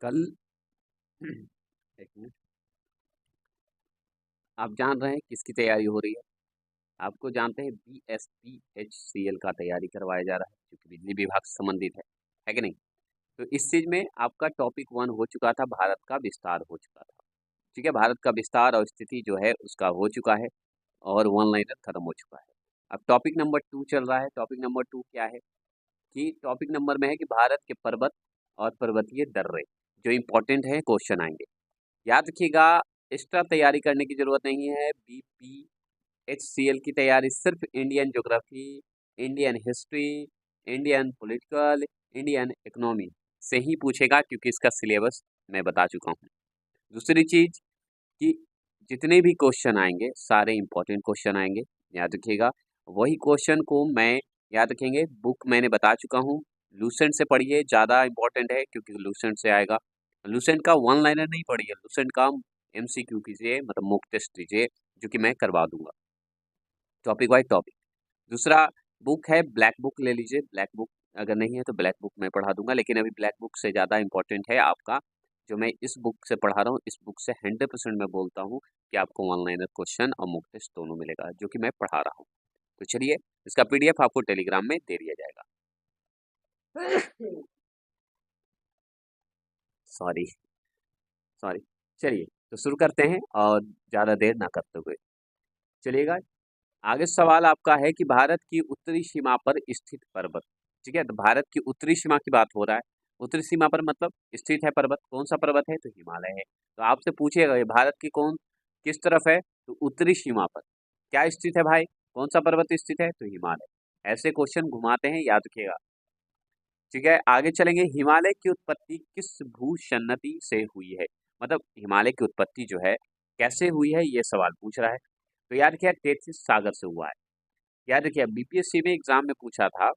कल एक मिनट। आप जान रहे हैं किसकी तैयारी हो रही है? आपको जानते हैं BSPHCL का तैयारी करवाया जा रहा है जो कि बिजली विभाग से संबंधित है कि नहीं? तो इस चीज में आपका टॉपिक 1 हो चुका था, भारत का विस्तार हो चुका था। ठीक है, भारत का विस्तार और स्थिति जो है उसका हो चुका है और वन लाइनर खत्म हो चुका है। अब टॉपिक नंबर 2 चल रहा है। टॉपिक नंबर 2 क्या है? कि टॉपिक नंबर में है कि भारत के पर्वत और पर्वतीय दर्रे जो इंपॉर्टेंट है क्वेश्चन आएंगे। याद रखिएगा, एक्स्ट्रा तैयारी करने की जरूरत नहीं है। BPHCL की तैयारी सिर्फ Indian geography, Indian history, Indian political, Indian economy से ही पूछेगा, क्योंकि इसका सिलेबस मैं बता चुका हूँ। दूसरी चीज कि जितने भी क्वेश्चन आएंगे सारे इंपॉर्टेंट क्वेश्चन आएंगे, याद रखिएगा। वही क्वेश्चन को मैं याद रखेंगे, बुक मैंने बता चुका हूँ। लूसेंट से पढ़िए, ज़्यादा इंपॉर्टेंट है क्योंकि लूसेंट से आएगा। लूसेंट का वन लाइनर नहीं पढ़िए, लूसेंट का MCQ कीजिए, मतलब मॉक टेस्ट कीजिए, जो कि मैं करवा दूंगा टॉपिक वाइज टॉपिक। दूसरा बुक है, ब्लैक बुक ले लीजिए। ब्लैक बुक अगर नहीं है तो ब्लैक बुक मैं पढ़ा दूंगा, लेकिन अभी ब्लैक बुक से ज़्यादा इंपॉर्टेंट है आपका जो मैं इस बुक से पढ़ा रहा हूँ। इस बुक से 100% मैं बोलता हूँ कि आपको वन लाइनर क्वेश्चन और मॉक टेस्ट दोनों मिलेगा, जो कि मैं पढ़ा रहा हूँ। तो चलिए, इसका PDF आपको टेलीग्राम में दे दिया जाएगा। Sorry sorry. चलिए, तो शुरू करते हैं और ज़्यादा देर ना करते हुए चलिएगा। आगे सवाल आपका है कि भारत की उत्तरी सीमा पर स्थित पर्वत। ठीक है, तो भारत की उत्तरी सीमा की बात हो रहा है। उत्तरी सीमा पर मतलब स्थित है पर्वत, कौन सा पर्वत है? तो हिमालय है। तो आपसे पूछेगा ये भारत की कौन किस तरफ है? तो उत्तरी सीमा पर क्या स्थित है भाई? कौन सा पर्वत स्थित है? तो हिमालय। ऐसे क्वेश्चन घुमाते हैं, याद रखिएगा। ठीक है, आगे चलेंगे। हिमालय की उत्पत्ति किस भूसन्नति से हुई है? मतलब हिमालय की उत्पत्ति जो है कैसे हुई है, ये सवाल पूछ रहा है। तो याद रखिए, टेथिस सागर से हुआ है। याद रखिए, BPSC में एग्जाम में पूछा था।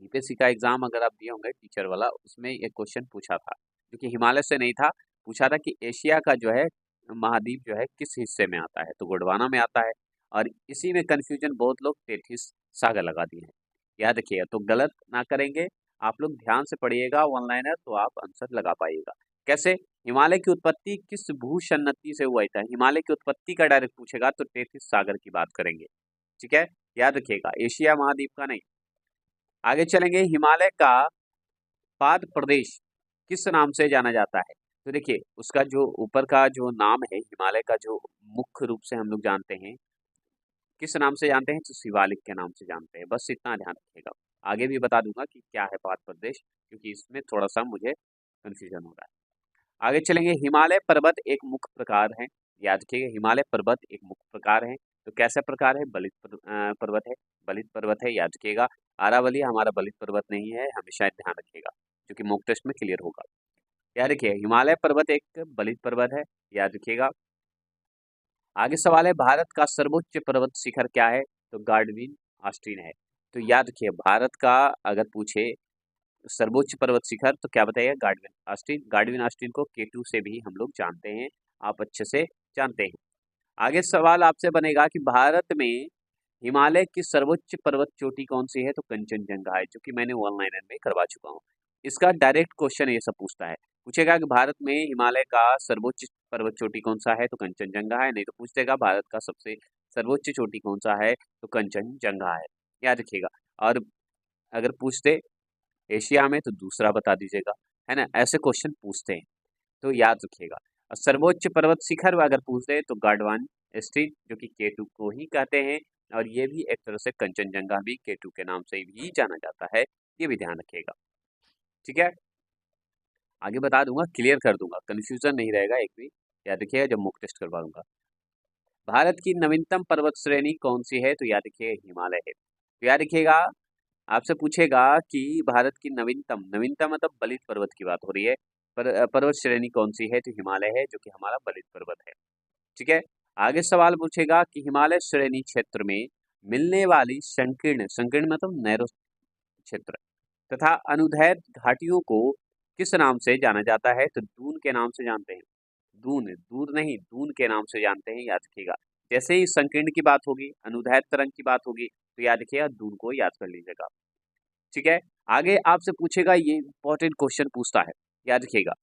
BPSC का एग्जाम अगर आप दिए होंगे टीचर वाला, उसमें एक क्वेश्चन पूछा था जो कि हिमालय से नहीं था। पूछा था कि एशिया का जो है महाद्वीप जो है किस हिस्से में आता है? तो गोंडवाना में आता है। और इसी में कंफ्यूजन बहुत लोग टेथिस सागर लगा दिए हैं। याद रखिएगा, तो गलत ना करेंगे। आप लोग ध्यान से पढ़िएगा वन लाइनर, तो आप आंसर लगा पाइएगा। कैसे? हिमालय की उत्पत्ति किस भूसन्नति से हुआ था? हिमालय की उत्पत्ति का डायरेक्ट पूछेगा तो टेथिस सागर की बात करेंगे। ठीक है, याद रखिएगा, एशिया महाद्वीप का नहीं। आगे चलेंगे। हिमालय का पाद प्रदेश किस नाम से जाना जाता है? तो देखिए, उसका जो ऊपर का जो नाम है हिमालय का, जो मुख्य रूप से हम लोग जानते हैं, किस नाम से जानते हैं? तो शिवालिक के नाम से जानते हैं। बस इतना ध्यान रखिएगा। आगे भी बता दूंगा कि क्या है पाद प्रदेश, क्योंकि इसमें थोड़ा सा मुझे कंफ्यूजन हो रहा है। आगे चलेंगे। हिमालय पर्वत एक मुख्य प्रकार है। याद रखिएगा, हिमालय पर्वत एक मुख्य प्रकार है। तो कैसा प्रकार है? पर्वत है। बलित पर्वत है, याद रखिएगा। आरावली हमारा बलित पर्वत नहीं है, हमेशा ध्यान रखिएगा, जो कि मॉक टेस्ट में क्लियर होगा। याद रखिए, हिमालय पर्वत एक बलित पर्वत है, याद रखिएगा। आगे सवाल है, भारत का सर्वोच्च पर्वत शिखर क्या है? तो गार्डविन ऑस्टिन है। तो याद रखिए, भारत का अगर पूछे सर्वोच्च पर्वत शिखर तो क्या बताइए? Godwin Austin. गार्डविन ऑस्टिन को K2 से भी हम लोग जानते हैं, आप अच्छे से जानते हैं। आगे सवाल आपसे बनेगा कि भारत में हिमालय की सर्वोच्च पर्वत चोटी कौन सी है? तो कंचनजंगा है, जो कि मैंने वन लाइनर में करवा चुका हूँ। इसका डायरेक्ट क्वेश्चन ये सब पूछता है। पूछेगा कि भारत में हिमालय का सर्वोच्च पर्वत चोटी कौन सा है? तो कंचनजंगा है। नहीं तो पूछ देगा भारत का सबसे सर्वोच्च चोटी कौन सा है? तो कंचनजंगा है, याद रखिएगा। और अगर पूछते एशिया में तो दूसरा बता दीजिएगा, है ना? ऐसे क्वेश्चन पूछते हैं, तो याद रखिएगा। और सर्वोच्च पर्वत शिखर अगर पूछते हैं तो गार्डवान स्ट्रीट, जो कि K2 को ही कहते हैं। और ये भी एक तरह से कंचनजंगा भी K2 के नाम से भी जाना जाता है, ये भी ध्यान रखिएगा। ठीक है, आगे बता दूंगा, क्लियर कर दूंगा, कंफ्यूजन नहीं रहेगा एक भी। याद रखिएगा जब मॉक टेस्ट करवा दूंगा। भारत की नवीनतम पर्वत श्रेणी कौन सी है? तो याद रखिए, हिमालय है। तो याद रखिएगा, आपसे पूछेगा कि भारत की नवीनतम, नवीनतम मतलब बलित पर्वत की बात हो रही है, पर पर्वत श्रेणी कौन सी है? तो हिमालय है, जो कि हमारा बलित पर्वत है। ठीक है, आगे सवाल पूछेगा कि हिमालय श्रेणी क्षेत्र में मिलने वाली संकीर्ण, संकीर्ण मतलब नैरो क्षेत्र, तथा अनुदैर्घ्य घाटियों को किस नाम से जाना जाता है? तो दून के नाम से जानते हैं। दून, दूर नहीं, दून के नाम से जानते हैं, याद रखिएगा। जैसे ही संकीर्ण की बात होगी, अनुदैर्घ्य तरंग की बात होगी, तो याद रखिएगा, दून को याद कर लीजिएगा। ठीक है, आगे आपसे पूछेगा, ये इंपॉर्टेंट क्वेश्चन पूछता है, याद रखिएगा।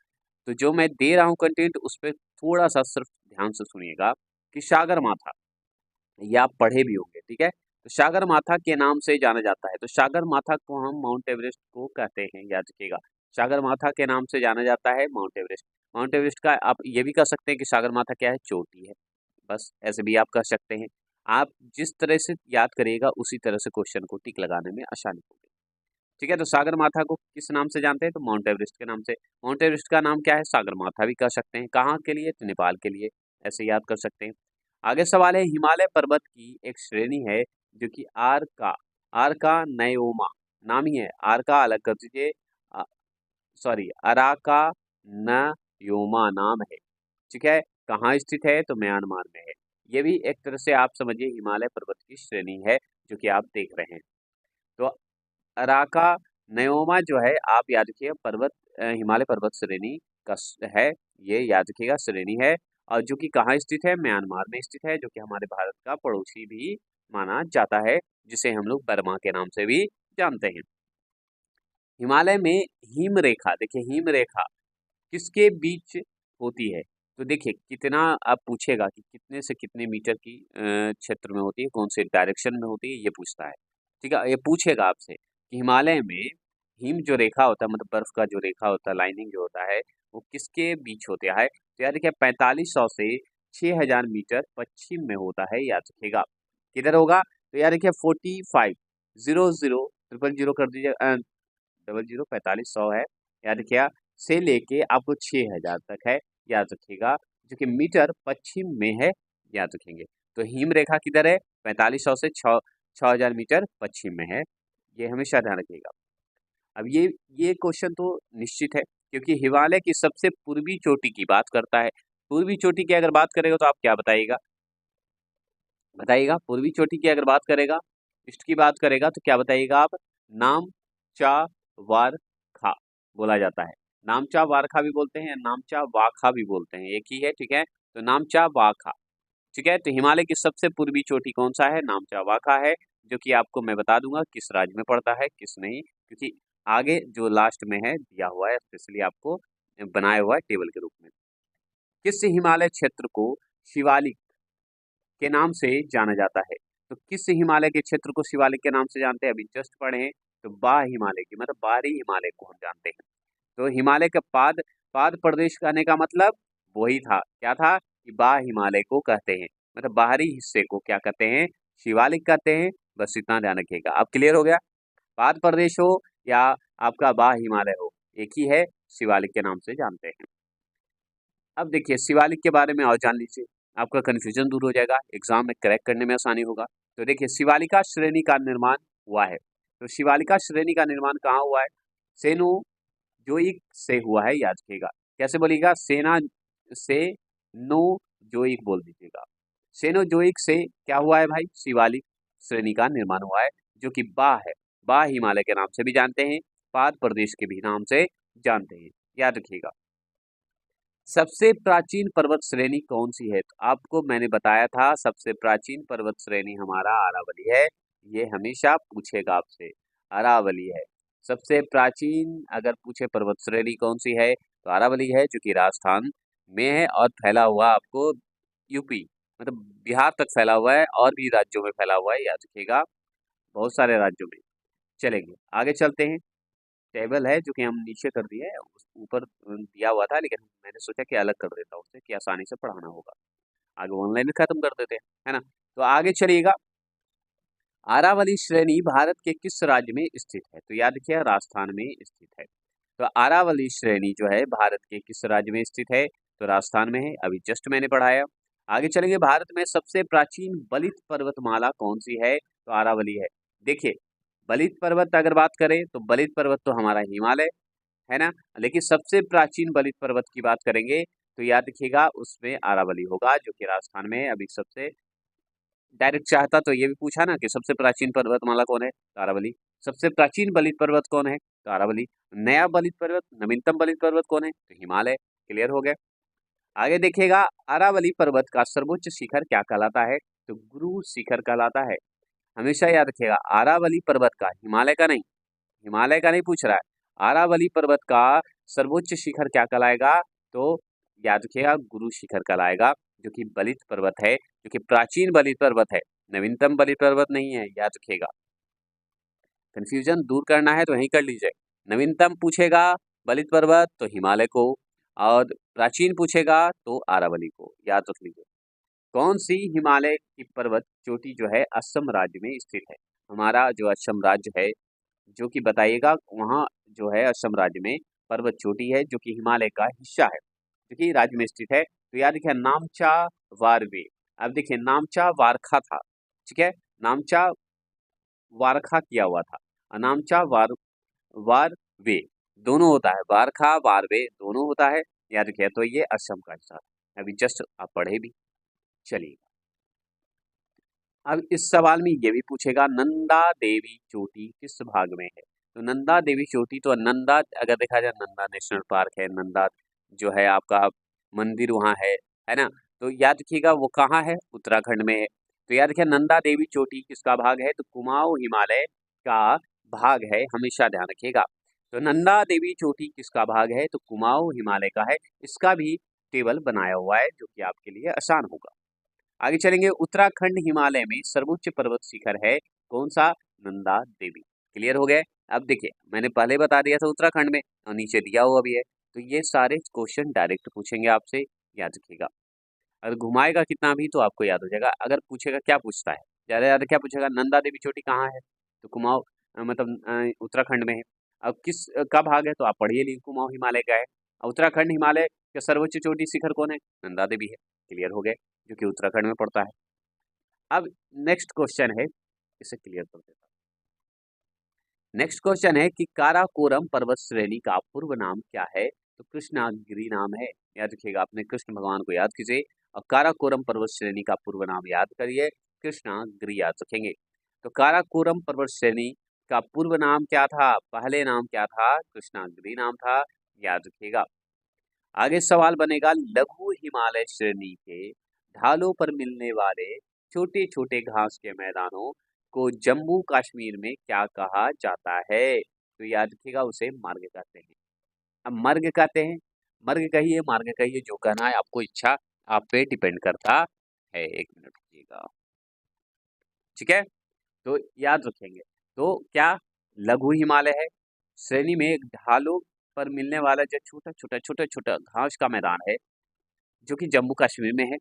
तो जो मैं दे रहा हूँ कंटेंट उस पर थोड़ा सा सिर्फ ध्यान से सुनिएगा कि सागरमाथा, ये आप पढ़े भी होंगे, ठीक है। तो सागरमाथा के नाम से जाना जाता है, तो सागरमाथा को हम माउंट एवरेस्ट को कहते हैं, याद रखिएगा। सागरमाथा के नाम से जाना जाता है माउंट एवरेस्ट। माउंट एवरेस्ट का आप ये भी कह सकते हैं कि सागरमाथा क्या है, चोटी है, बस ऐसे भी आप कह सकते हैं। आप जिस तरह से याद करिएगा उसी तरह से क्वेश्चन को टिक लगाने में आसानी होगी, ठीक है। तो सागरमाथा को किस नाम से जानते हैं, तो माउंट एवरेस्ट के नाम से। माउंट एवरेस्ट का नाम क्या है, सागरमाथा भी कह सकते हैं। कहाँ के लिए, तो नेपाल के लिए, ऐसे याद कर सकते हैं। आगे सवाल है, हिमालय पर्वत की एक श्रेणी है जो कि आरका नयोमा नाम ही है। आरका अलग कर दीजिए, सॉरी, अराका नयोमा नाम है, ठीक है। कहाँ स्थित है, तो म्यांमार में है। ये भी एक तरह से आप समझिए हिमालय पर्वत की श्रेणी है जो कि आप देख रहे हैं। तो अराका नयोमा जो है, आप याद रखिए पर्वत, हिमालय पर्वत श्रेणी का है, ये याद रखिएगा श्रेणी है, और जो कि कहाँ स्थित है, म्यांमार में स्थित है, जो कि हमारे भारत का पड़ोसी भी माना जाता है, जिसे हम लोग बर्मा के नाम से भी जानते हैं। हिमालय में हिम रेखा, देखिए हिम रेखा किसके बीच होती है, तो देखिए कितना आप पूछेगा कि कितने से कितने मीटर की क्षेत्र में होती है, कौन से डायरेक्शन में होती है, ये पूछता है, ठीक है। ये पूछेगा आपसे कि हिमालय में हिम जो रेखा होता है, मतलब बर्फ का जो रेखा होता है, लाइनिंग जो होता है, वो किसके बीच होता है, तो याद रखिए 4500 से 6000 मीटर पश्चिम में होता है, याद रखिएगा। किधर होगा, तो याद रखिए 4500 कर दीजिए, 4500 है, याद रखिएगा, से लेके आपको 6000 तक है, याद रखिएगा, जो कि मीटर पश्चिम में है, याद रखेंगे। तो हिम रेखा किधर है, 4500 से 6000 मीटर पश्चिम में है, ये हमेशा ध्यान रखिएगा। अब ये क्वेश्चन तो निश्चित है, क्योंकि हिमालय की सबसे पूर्वी चोटी की बात करता है। पूर्वी चोटी की अगर बात करेगा तो आप क्या बताइएगा, बताइएगा पूर्वी चोटी की अगर बात करेगा, ईस्ट की बात करेगा, तो क्या बताइएगा आप, नामचा वारखा बोला जाता है। नामचा वारखा भी बोलते हैं, नामचा वाखा भी बोलते हैं, एक ही है, ठीक है। तो नामचा वाखा, ठीक है। तो हिमालय की सबसे पूर्वी चोटी कौन सा है, नामचा वाखा है, जो कि आपको मैं बता दूंगा किस राज्य में पड़ता है, किस नहीं, क्योंकि आगे जो लास्ट में है दिया हुआ है, स्पेशली आपको बनाया हुआ है टेबल के रूप में। किस हिमालय क्षेत्र को शिवालिक के नाम से जाना जाता है, तो किस हिमालय के क्षेत्र को शिवालिक के नाम से जानते हैं, अभी जस्ट पढ़े हैं, तो बाह हिमालय की, मतलब बाहरी हिमालय को हम जानते हैं। तो हिमालय का पाद पाद प्रदेश कहने का मतलब वही था, क्या था, कि बाह हिमालय को कहते हैं, मतलब बाहरी हिस्से को क्या कहते हैं, शिवालिक कहते हैं। बस इतना ध्यान रखिएगा, अब क्लियर हो गया। पाद प्रदेश हो या आपका बाह हिमालय हो, एक ही है, शिवालिक के नाम से जानते हैं। अब देखिए शिवालिक के बारे में और जान लीजिए, आपका कन्फ्यूजन दूर हो जाएगा, एग्जाम में करेक्ट करने में आसानी होगा। तो देखिए शिवालिका श्रेणी का निर्माण हुआ है, तो शिवालिका श्रेणी का निर्माण कहाँ हुआ है, सेनो जोइक से हुआ है, याद रखिएगा। कैसे बोलिएगा, सेना से नो जोइक बोल दीजिएगा। सेनोजोइक से क्या हुआ है भाई, शिवालिक श्रेणी का निर्माण हुआ है, जो कि बा है, बा हिमालय के नाम से भी जानते हैं, पाद प्रदेश के भी नाम से जानते हैं, याद रखिएगा। सबसे प्राचीन पर्वत श्रेणी कौन सी है, तो आपको मैंने बताया था सबसे प्राचीन पर्वत श्रेणी हमारा अरावली है, ये हमेशा पूछेगा आपसे, अरावली है सबसे प्राचीन। अगर पूछे पर्वत श्रेणी कौन सी है, तो अरावली है, जो कि राजस्थान में है और फैला हुआ आपको यूपी, मतलब बिहार तक फैला हुआ है, और भी राज्यों में फैला हुआ है, याद रखिएगा, बहुत सारे राज्यों में। चलेंगे आगे चलते हैं। टेबल है जो कि हम नीचे कर दिए है, ऊपर दिया हुआ था, लेकिन मैंने सोचा कि अलग कर देता हूँ उससे, कि आसानी से पढ़ाना होगा, आगे ऑनलाइन भी खत्म कर देते हैं, है ना। तो आगे चलिएगा, आरावली श्रेणी भारत के किस राज्य में स्थित है, तो याद रखिए राजस्थान में स्थित है। तो आरावली श्रेणी जो है भारत के किस राज्य में स्थित है, तो राजस्थान में है, अभी जस्ट मैंने पढ़ाया। आगे चलेंगे, भारत में सबसे प्राचीन बलित पर्वतमाला कौन सी है, तो आरावली है। देखिए बलित पर्वत अगर बात करें तो बलित पर्वत तो हमारा हिमालय है ना, लेकिन सबसे प्राचीन बलित पर्वत की बात करेंगे तो याद रखिएगा उसमें अरावली होगा, जो कि राजस्थान में है। अभी सबसे डायरेक्ट चाहता तो ये भी पूछा ना कि सबसे प्राचीन पर्वतमाला कौन है, तो अरावली। सबसे प्राचीन बलित पर्वत कौन है, तो अरावली। नया बलित पर्वत, नवीनतम बलित पर्वत कौन है, तो हिमालय। क्लियर हो गया। आगे देखिएगा, अरावली पर्वत का सर्वोच्च शिखर क्या कहलाता है, तो गुरु शिखर कहलाता है। हमेशा याद रखिएगा, अरावली पर्वत का, हिमालय का नहीं, हिमालय का नहीं पूछ रहा है, अरावली पर्वत का सर्वोच्च शिखर क्या कहलाएगा, तो याद रखिएगा गुरु शिखर कहलाएगा, जो कि बलित पर्वत है, जो कि प्राचीन बलित पर्वत है, नवीनतम बलित पर्वत नहीं है, याद रखिएगा। कंफ्यूजन दूर करना है तो यहीं कर लीजिए। नवीनतम पूछेगा बलित पर्वत तो हिमालय को, और प्राचीन पूछेगा तो आरावली को, याद रख लीजिए। कौन सी हिमालय की पर्वत चोटी जो है असम राज्य में स्थित है? हमारा जो असम राज्य है, जो कि बताइएगा वहाँ जो है असम राज्य में पर्वत चोटी है, जो कि हिमालय का हिस्सा है, जो कि राज्य में स्थित है। तो याद रखिए नामचा वारवे। अब देखिए नामचा वारखा था, ठीक है, नामचा वारखा किया हुआ था, और नामचा वारवे दोनों होता है, वारखा वारवे दोनों होता है, याद रखिए। तो ये असम का हिस्सा है, अभी जस्ट आप पढ़े भी। चलिए अब इस सवाल में ये भी पूछेगा नंदा देवी चोटी किस भाग में है? तो नंदा देवी चोटी, तो नंदा अगर देखा जाए नंदा नेशनल पार्क है, नंदा जो है आपका मंदिर वहाँ है ना? तो याद रखिएगा वो कहाँ है? उत्तराखंड में है। तो याद रखिए नंदा देवी चोटी किसका भाग है? तो कुमाऊं हिमालय का भाग है, हमेशा ध्यान रखिएगा। तो नंदा देवी चोटी किसका भाग है? तो कुमाऊं हिमालय का है। इसका भी टेबल बनाया हुआ है, जो कि आपके लिए आसान होगा। आगे चलेंगे, उत्तराखंड हिमालय में सर्वोच्च पर्वत शिखर है कौन सा? नंदा देवी। क्लियर हो गए? अब देखिए मैंने पहले बता दिया था उत्तराखंड में, और नीचे दिया हुआ भी है। तो ये सारे क्वेश्चन डायरेक्ट पूछेंगे आपसे, याद रखिएगा। अगर घुमाएगा कितना भी तो आपको याद हो जाएगा। अगर पूछेगा क्या पूछता है, ज्यादा ज्यादा क्या पूछेगा, नंदा देवी चोटी कहाँ है? तो कुमाऊं मतलब उत्तराखंड में है। अब किस का भाग है? तो आप पढ़िए ली, कुमाऊं हिमालय का है। और उत्तराखंड हिमालय का सर्वोच्च चोटी शिखर कौन है? नंदा देवी है। क्लियर हो गए, जो कि उत्तराखंड में पड़ता है। अब नेक्स्ट क्वेश्चन है, इसे क्लियर कर देता हूं। नेक्स्ट क्वेश्चन है कि काराकोरम पर्वत श्रेणी का पूर्व नाम क्या है? तो कृष्णागिरी नाम है। याद रखिएगा, अपने कृष्ण भगवान को याद कीजिए, और काराकोरम पर्वत श्रेणी का पूर्व नाम याद करिए, कृष्णागिरी याद रखेंगे। तो काराकोरम पर्वत श्रेणी का पूर्व नाम क्या था? पहले नाम क्या था? कृष्णागिरी नाम था, याद रखिएगा। आगे सवाल बनेगा, लघु हिमालय श्रेणी के ढालों पर मिलने वाले छोटे छोटे घास के मैदानों को जम्मू कश्मीर में क्या कहा जाता है? तो याद रखिएगा उसे मार्ग कहते हैं। अब मार्ग कहते हैं, मार्ग कहिए मार्ग कहिए, जो कहना है आपको, इच्छा आप पे डिपेंड करता है। एक मिनट रुकिएगा, ठीक है। तो याद रखेंगे, तो क्या लघु हिमालय है, श्रेणी में एक ढालों पर मिलने वाला जो छोटा छोटा घास का मैदान है, जो कि जम्मू कश्मीर में है,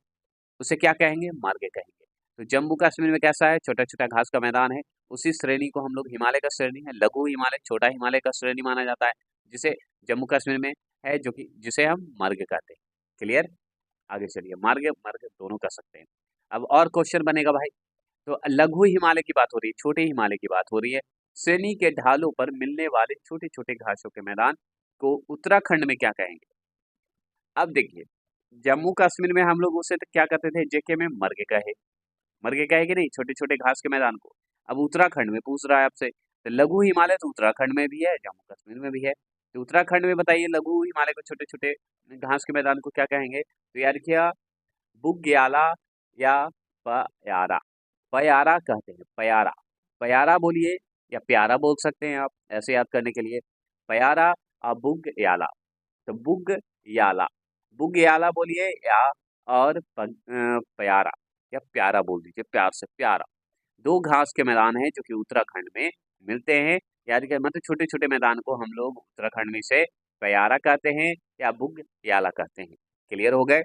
उसे क्या कहेंगे? मार्ग कहेंगे। तो जम्मू कश्मीर में कैसा है? छोटा छोटा घास का मैदान है। उसी श्रेणी को हम लोग हिमालय का श्रेणी है, लघु हिमालय छोटा हिमालय का श्रेणी माना जाता है, जिसे जम्मू कश्मीर में है, जो कि जिसे हम मार्ग कहते हैं। क्लियर? आगे चलिए, मार्ग मार्ग दोनों कर सकते हैं। अब और क्वेश्चन बनेगा भाई, तो लघु हिमालय की बात हो रही है, छोटे हिमालय की बात हो रही है, श्रेणी के ढालों पर मिलने वाले छोटे छोटे घासों के मैदान को उत्तराखंड में क्या कहेंगे? अब देखिए, जम्मू कश्मीर में हम लोग उसे तो क्या कहते थे, जेके में मर्ग कहे, मर्गे कहे कि नहीं, छोटे छोटे घास के मैदान को। अब उत्तराखंड में पूछ रहा है आपसे, तो लघु हिमालय तो उत्तराखंड में भी है, जम्मू कश्मीर में भी है। तो उत्तराखंड में बताइए लघु हिमालय को छोटे छोटे घास के मैदान को क्या कहेंगे? तो याद रखिएगा, बुग्याला या पयारा, पयारा कहते हैं, पयारा। पयारा बोलिए, या प्यारा बोल सकते हैं आप, ऐसे याद करने के लिए। पयारा और बुग्याला। तो बुग्याला, बुग्याला बोलिए, या और प्यारा, या प्यारा बोल दीजिए, प्यार से प्यारा। दो घास के मैदान हैं जो कि उत्तराखंड में मिलते हैं, याद रखिए, मतलब छोटे छोटे मैदान को हम लोग उत्तराखंड में से प्यारा कहते हैं या बुग्याला कहते हैं। क्लियर हो गए?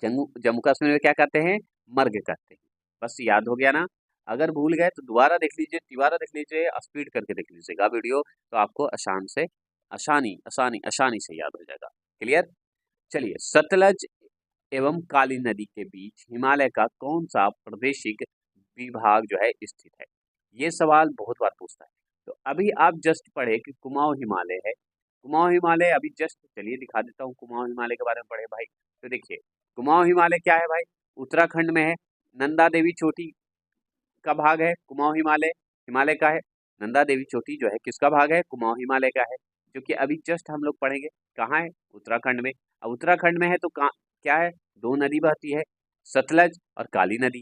जम्मू जम्मू कश्मीर में क्या कहते हैं? मर्ग कहते हैं। बस याद हो गया ना? अगर भूल गए तो दोबारा देख लीजिए, तिबारा देख लीजिए, स्पीड करके देख लीजिएगा वीडियो, तो आपको आसान से आसानी आसानी आसानी से याद हो जाएगा। क्लियर? चलिए, सतलज एवं काली नदी के बीच हिमालय का कौन सा प्रादेशिक विभाग जो है स्थित है? ये सवाल बहुत बार पूछता है। तो अभी आप जस्ट पढ़े कि कुमाऊं हिमालय है, कुमाऊं हिमालय अभी जस्ट, चलिए दिखा देता हूँ कुमाऊं हिमालय के बारे में पढ़े भाई। तो देखिए, कुमाऊं हिमालय क्या है भाई? उत्तराखंड में है। नंदा देवी चोटी का भाग है कुमाऊं हिमालय, हिमालय का है। नंदा देवी चोटी जो है किसका भाग है? कुमाऊं हिमालय का है, जो कि अभी जस्ट हम लोग पढ़ेंगे कहाँ है? उत्तराखंड में। अब उत्तराखंड में है तो कहाँ क्या है? दो नदी बहती है, सतलज और काली नदी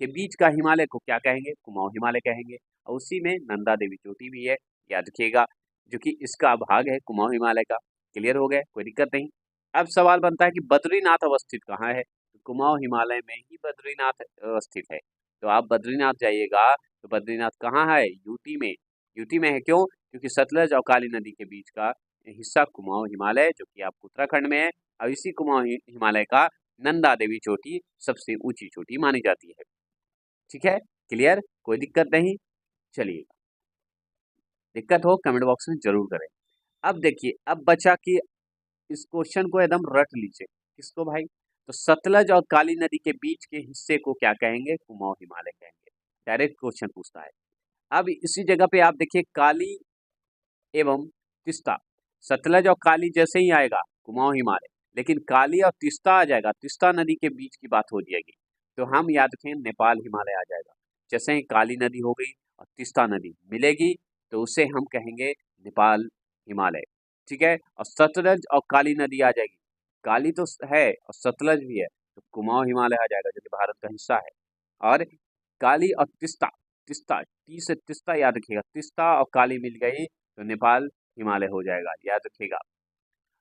के बीच का हिमालय को क्या कहेंगे? कुमाऊं हिमालय कहेंगे। और उसी में नंदा देवी चोटी भी है, याद रखिएगा, जो कि इसका भाग है कुमाऊं हिमालय का। क्लियर हो गए? कोई दिक्कत नहीं। अब सवाल बनता है कि बद्रीनाथ अवस्थित कहाँ है? तो कुमाऊं हिमालय में ही बद्रीनाथ अवस्थित है। तो आप बद्रीनाथ जाइएगा तो बद्रीनाथ कहाँ है? यूटी में। यूटी में है क्यों? क्योंकि सतलज और काली नदी के बीच का हिस्सा कुमाऊं हिमालय जो कि आपको उत्तराखंड में है, और इसी कुमाऊं हिमालय का नंदा देवी चोटी सबसे ऊंची चोटी मानी जाती है। ठीक है, क्लियर, कोई दिक्कत नहीं। चलिए, दिक्कत हो कमेंट बॉक्स में जरूर करें। अब देखिए, अब बचा कि इस क्वेश्चन को एकदम रट लीजिए। किसको भाई? तो सतलज और काली नदी के बीच के हिस्से को क्या कहेंगे? कुमाऊं हिमालय कहेंगे। डायरेक्ट क्वेश्चन पूछता है। अब इसी जगह पे आप देखिए, काली एवं तिस्ता, सतलज और काली जैसे ही आएगा कुमाऊं हिमालय, लेकिन काली और तिस्ता आ जाएगा, तिस्ता नदी के बीच की बात हो जाएगी, तो हम याद रखें नेपाल हिमालय आ जाएगा। जैसे ही काली नदी हो गई और तिस्ता नदी मिलेगी तो उसे हम कहेंगे नेपाल हिमालय। ठीक है, और सतलज और काली नदी आ जाएगी, काली तो है और सतलज भी है, तो कुमाऊं हिमालय आ जाएगा जो कि भारत का हिस्सा है। और काली और तिस्ता, तिस्ता टी से तिस्ता याद रखिएगा, तिस्ता और काली मिल गई तो नेपाल हिमालय हो जाएगा, याद रखिएगा।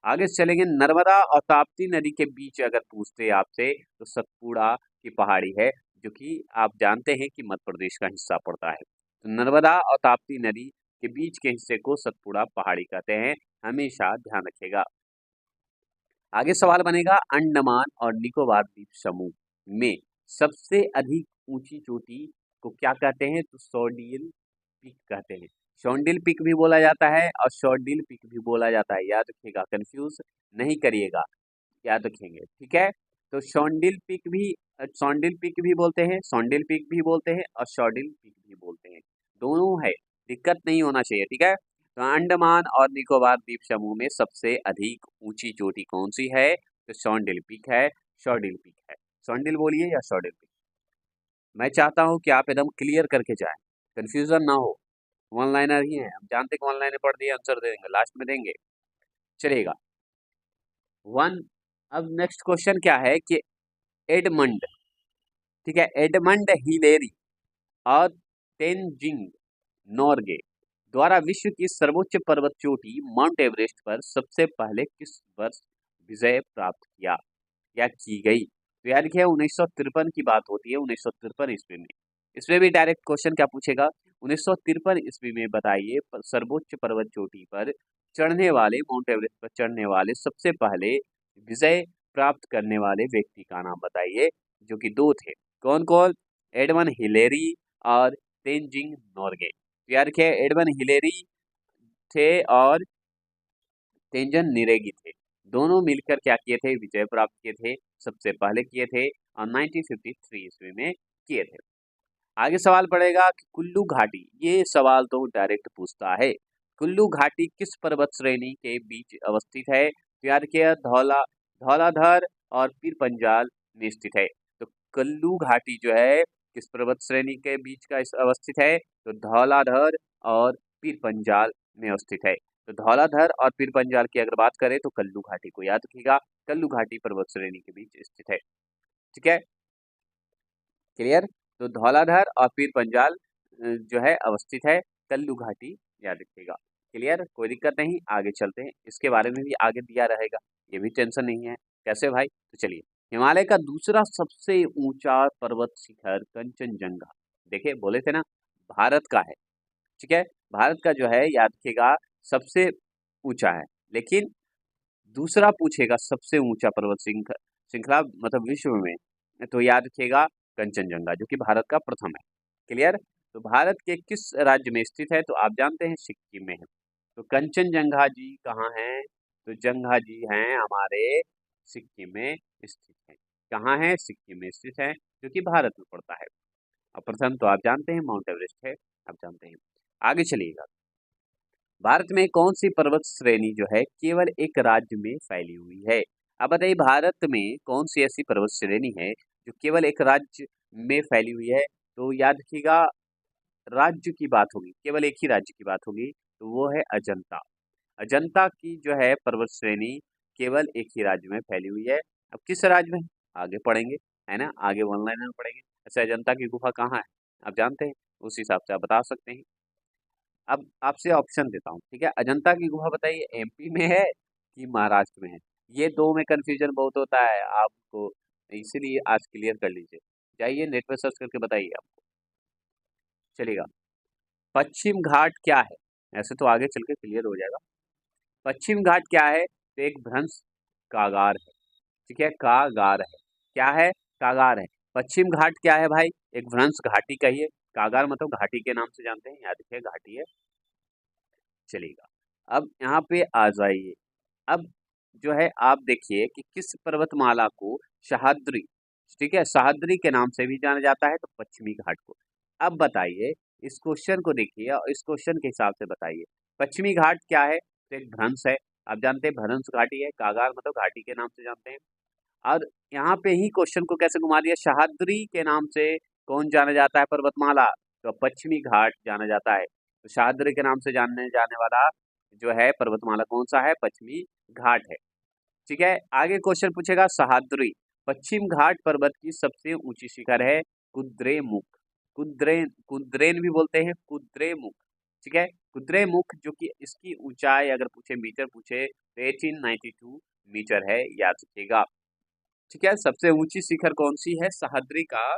आगे चलेंगे, नर्मदा और ताप्ती नदी के बीच अगर पूछते आपसे तो सतपुड़ा की पहाड़ी है, जो कि आप जानते हैं कि मध्य प्रदेश का हिस्सा पड़ता है। तो नर्मदा और ताप्ती नदी के बीच के हिस्से को सतपुड़ा पहाड़ी कहते हैं, हमेशा ध्यान रखिएगा। आगे सवाल बनेगा, अंडमान और निकोबार द्वीप समूह में सबसे अधिक ऊंची चोटी को क्या कहते हैं? तो शॉर्डियल पीक कहते हैं। शॉर्डिल पीक भी बोला जाता है और शॉर्डिल पीक भी बोला जाता है, याद रखिएगा, कंफ्यूज नहीं करिएगा, याद रखेंगे। ठीक है, तो शॉर्डिल पीक भी, शॉर्डिल पीक भी बोलते हैं, शॉर्डिल पीक भी बोलते हैं और शॉर्डिल पीक भी बोलते हैं, दोनों है, दिक्कत नहीं होना चाहिए। ठीक है, तो अंडमान और निकोबार द्वीप समूह में सबसे अधिक ऊंची चोटी कौन सी है? तो शॉर्डिल पीक है, शॉर्डिल पीक है। शॉर्डिल बोलिए या शॉर्डिल पीक। मैं चाहता हूं कि आप एकदम क्लियर करके जाएं, कंफ्यूजन ना हो। वन लाइनर ही है, हम जानते हैं कि वन लाइनर पढ़ दिए आंसर दे देंगे, लास्ट में देंगे, चलेगा। वन, अब नेक्स्ट क्वेश्चन क्या है कि एडमंड, ठीक है, एडमंड हिलेरी और तेनजिंग नोर्गे द्वारा विश्व की सर्वोच्च पर्वत चोटी माउंट एवरेस्ट पर सबसे पहले किस वर्ष विजय प्राप्त किया या की गई? तो याद रखिए, 1953 की बात होती है, 1953 ईस्वी में। इसमें भी डायरेक्ट क्वेश्चन क्या पूछेगा? 1953 ईस्वी में बताइए सर्वोच्च पर्वत चोटी पर चढ़ने वाले, माउंट एवरेस्ट पर चढ़ने वाले सबसे पहले विजय प्राप्त करने वाले व्यक्ति का नाम बताइए, जो कि दो थे। कौन कौन? एडमन हिलेरी और तेनजिंग नोर्गे। तो याद रखिए, एडमन हिलेरी थे और तेंजन निरेगी थे, दोनों मिलकर क्या किए थे? विजय प्राप्त किए थे, सबसे पहले किए थे और 1953 ईस्वी में किए थे। आगे सवाल पड़ेगा कि कुल्लू घाटी, ये सवाल तो डायरेक्ट पूछता है, कुल्लू घाटी किस पर्वत श्रेणी के बीच अवस्थित है? तो याद रखिए, धौलाधर और पीर पंजाल में स्थित है। तो कुल्लू घाटी जो है किस पर्वत श्रेणी के बीच का अवस्थित है? तो धौलाधर और पीर पंजाल में अवस्थित है। तो धौलाधर और पीर पंजाल की अगर बात करें तो कुल्लू घाटी को याद रखिएगा, कुल्लू घाटी पर्वत श्रेणी के बीच स्थित है। ठीक है, क्लियर। तो धौलाधर और पीर पंजाल जो है अवस्थित है, कुल्लू घाटी, याद रखिएगा। क्लियर, कोई दिक्कत नहीं, आगे चलते हैं, इसके बारे में भी आगे दिया रहेगा, ये भी टेंशन नहीं है। कैसे भाई? तो चलिए, हिमालय का दूसरा सबसे ऊंचा पर्वत शिखर कंचनजंगा, देखिए बोले थे ना भारत का है। ठीक है, भारत का जो है याद रखिएगा सबसे ऊंचा है, लेकिन दूसरा पूछेगा सबसे ऊंचा पर्वत श्रृंखला मतलब विश्व में, तो याद रखिएगा कंचनजंगा, जो कि भारत का प्रथम है। क्लियर, तो भारत के किस राज्य में स्थित है? तो आप जानते हैं सिक्किम में है। तो कंचनजंगा जी कहाँ हैं? तो जंगा जी हैं हमारे सिक्किम में स्थित है। कहाँ है? सिक्किम में स्थित है, जो कि भारत में पड़ता है। और प्रथम तो आप जानते हैं माउंट एवरेस्ट है, आप जानते हैं। आगे चलिएगा, भारत में कौन सी पर्वत श्रेणी जो है केवल एक राज्य में फैली हुई है? अब बताइए, भारत में कौन सी ऐसी पर्वत श्रेणी है जो केवल एक राज्य में फैली हुई है? तो याद रखिएगा, राज्य की बात होगी, केवल एक ही राज्य की बात होगी, तो वो है अजंता। अजंता की जो है पर्वत श्रेणी केवल एक ही राज्य में फैली हुई है। अब किस राज्य में? आगे पढ़ेंगे, है ना, आगे वन लाइन में पढ़ेंगे। ऐसे अजंता की गुफा कहाँ है आप जानते हैं, उस हिसाब से आप बता सकते हैं। अब आपसे ऑप्शन देता हूँ, ठीक है, अजंता की गुफा बताइए एमपी में है कि महाराष्ट्र में है? ये दो में कंफ्यूजन बहुत होता है आपको, इसीलिए आज क्लियर कर लीजिए। जाइए नेट पर सर्च करके बताइए आपको चलेगा। पश्चिम घाट क्या है? ऐसे तो आगे चल के क्लियर हो जाएगा। पश्चिम घाट क्या है? तो एक भ्रंश कागार है। ठीक है, कागार है। क्या है? कागार है। पश्चिम घाट क्या है भाई? एक भ्रंश घाटी कहिए। कागार मतलब घाटी के नाम से जानते हैं, याद रखिए घाटी है। चलेगा, अब यहाँ पे आ जाइए। अब जो है आप देखिए कि किस पर्वतमाला को सह्याद्री, ठीक है, सह्याद्री के नाम से भी जाना जाता है, तो पश्चिमी घाट को। अब बताइए, इस क्वेश्चन को देखिए और इस क्वेश्चन के हिसाब से बताइए। पश्चिमी घाट क्या है? तो एक भ्रंश है। आप जानते हैं भ्रंश घाटी है, कागार मतलब घाटी के नाम से जानते हैं। और यहाँ पे ही क्वेश्चन को कैसे घुमा दिया, सह्याद्री के नाम से कौन जाना जाता है पर्वतमाला? तो पश्चिमी घाट जाना जाता है। तो सह्याद्री के नाम से जानने जाने वाला जो है पर्वतमाला कौन सा है? पश्चिमी घाट है। ठीक है, आगे क्वेश्चन पूछेगा सह्याद्री पश्चिम घाट पर्वत की सबसे ऊंची शिखर है कुद्रेमुख। कुद्रेन भी बोलते हैं, कुद्रेमुख। ठीक है, कुद्रेमुख, जो कि इसकी ऊंचाई अगर पूछे मीटर पूछे तो 1892 मीटर है, याद रखिएगा। ठीक है, सबसे ऊंची शिखर कौन सी है? सह्याद्री का।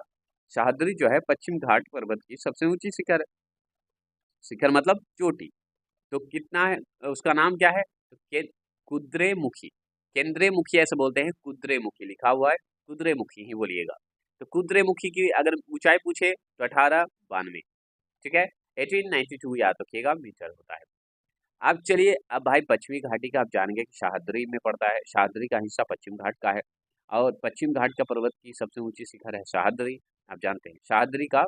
सह्याद्री जो है पश्चिम घाट पर्वत की सबसे ऊंची शिखर है। शिखर मतलब चोटी। तो कितना है उसका नाम क्या है? तो कुद्रेमुखी, केंद्रेमुखी ऐसे बोलते हैं, कुद्रेमुखी लिखा हुआ है, कुद्रेमुखी ही बोलिएगा। तो कुद्रेमुखी की अगर ऊंचाई पूछे तो 1892, ठीक है, 1892 याद रखिएगा मीटर होता है। अब चलिए, अब भाई पश्चिमी घाटी का आप जानेंगे कि सह्याद्री में पड़ता है, सह्याद्री का हिस्सा पश्चिम घाट का है। और पश्चिम घाट का पर्वत की सबसे ऊंची शिखर है सह्याद्री, आप जानते हैं सह्याद्री का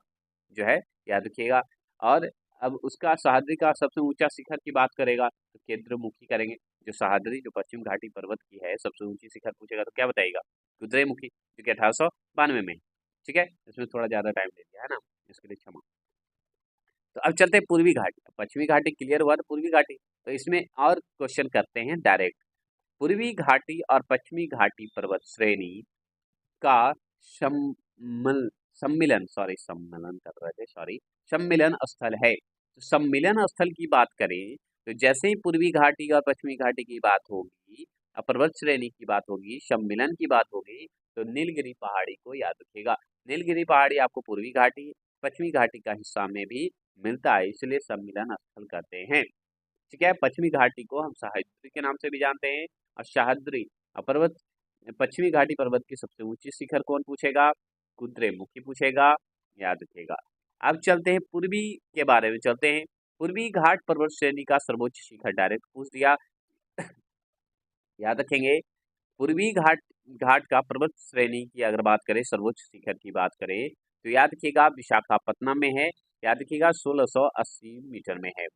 जो है, याद रखिएगा। और अब उसका सह्याद्री का सबसे ऊंचा शिखर की बात करेगा तो केंद्रमुखी करेंगे। जो सह्याद्री जो पश्चिम घाटी पर्वत की है सबसे ऊंची शिखर पूछेगा तो क्या बताएगा? कुद्रेमुखी, जो कि 1892 में है। ठीक है, इसमें थोड़ा ज्यादा टाइम ले लिया है ना, इसके लिए क्षमा। तो अब चलते हैं पूर्वी घाटी। पश्चिमी घाटी क्लियर हुआ, तो पूर्वी घाटी, तो इसमें और क्वेश्चन करते हैं डायरेक्ट। पूर्वी घाटी और पश्चिमी घाटी पर्वत श्रेणी का सम्मल सम्मिलन सॉरी सम्मेलन कर रहे थे सॉरी सम्मिलन स्थल है। तो सम्मिलन स्थल की बात करें तो जैसे ही पूर्वी घाटी और पश्चिमी घाटी की बात होगी और पर्वत श्रेणी की बात होगी, सम्मिलन की बात होगी, तो नीलगिरी पहाड़ी को याद रखिएगा। नीलगिरी पहाड़ी आपको पूर्वी घाटी पश्चिमी घाटी का हिस्सा में भी मिलता है, इसलिए सम्मिलन स्थल कहते हैं। ठीक है, पश्चिमी घाटी को हम सह्याद्री के नाम से भी जानते हैं। और सह्याद्री पर्वत पश्चिमी घाटी पर्वत की सबसे ऊंची शिखर कौन पूछेगा? कुद्रेमुखी पूछेगा, याद रखिएगा। अब चलते हैं पूर्वी के बारे में, चलते हैं पूर्वी घाट पर्वत श्रेणी का सर्वोच्च शिखर, डायरेक्ट पूछ दिया। याद रखेंगे, पूर्वी घाट घाट का पर्वत श्रेणी की अगर बात करें, सर्वोच्च शिखर की बात करें, तो याद रखिएगा विशाखापट्टनम में है। याद रखिएगा 1680 मीटर में है,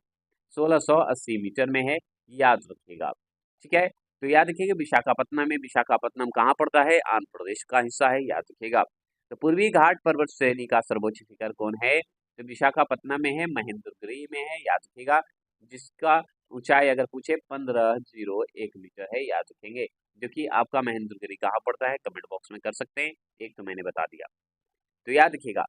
1680 मीटर में है, याद रखिएगा आप। ठीक है, तो याद रखिएगा विशाखापट्टनम में, विशाखापट्टनम कहाँ पड़ता है? आंध्र प्रदेश का हिस्सा है, याद रखिएगा। तो पूर्वी घाट पर्वत श्रेणी का सर्वोच्च शिखर कौन है? तो विशाखापट्टनम में है, महेंद्रगिरी में है, याद रखिएगा। जिसका ऊंचाई अगर पूछे 1501 मीटर है, याद रखेंगे। जो कि आपका महेंद्रगिरी कहाँ पड़ता है, कमेंट बॉक्स में कर सकते हैं, एक तो मैंने बता दिया। तो याद रखिएगा,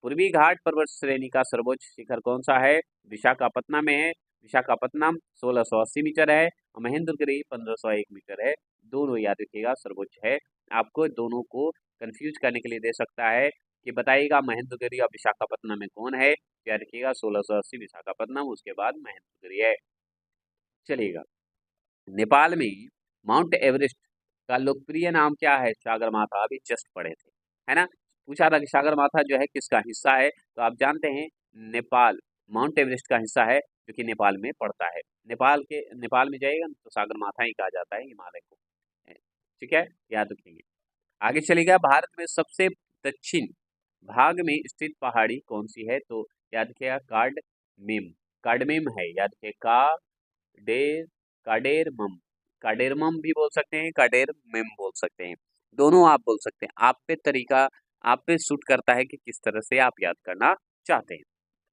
पूर्वी घाट पर्वत श्रेणी का सर्वोच्च शिखर कौन सा है? विशाखापट्टनम में है। विशाखापट्टनम 1680 मीटर है और महेंद्रगिरी 1501 मीटर है। दोनों याद रखिएगा सर्वोच्च है। आपको दोनों को कंफ्यूज करने के लिए दे सकता है कि बताइएगा महेंद्रगिरी और विशाखापट्टनम में कौन है। याद रखिएगा 1680 विशाखापट्टनम, उसके बाद महेंद्रगिरी है। चलिएगा, नेपाल में माउंट एवरेस्ट का लोकप्रिय नाम क्या है? सागरमाथा, अभी जस्ट पढ़े थे, है ना। पूछा था कि सागरमाथा जो है किसका हिस्सा है, तो आप जानते हैं नेपाल माउंट एवरेस्ट का हिस्सा है, जो कि नेपाल में पड़ता है। नेपाल में जाइएगा तो सागरमाथा ही कहा जाता है हिमालय को। ठीक है, याद रखेंगे। आगे चलेगा, भारत में सबसे दक्षिण भाग में स्थित पहाड़ी कौन सी है? तो याद रखिएगा कार्डमेम, कार्डमेम है, याद रखिए काडेर काडेरमम, काडेरमम भी बोल सकते हैं, काडेरमेम बोल सकते हैं, दोनों आप बोल सकते हैं। आप पे तरीका, आप पे सूट करता है कि किस तरह से आप याद करना चाहते हैं।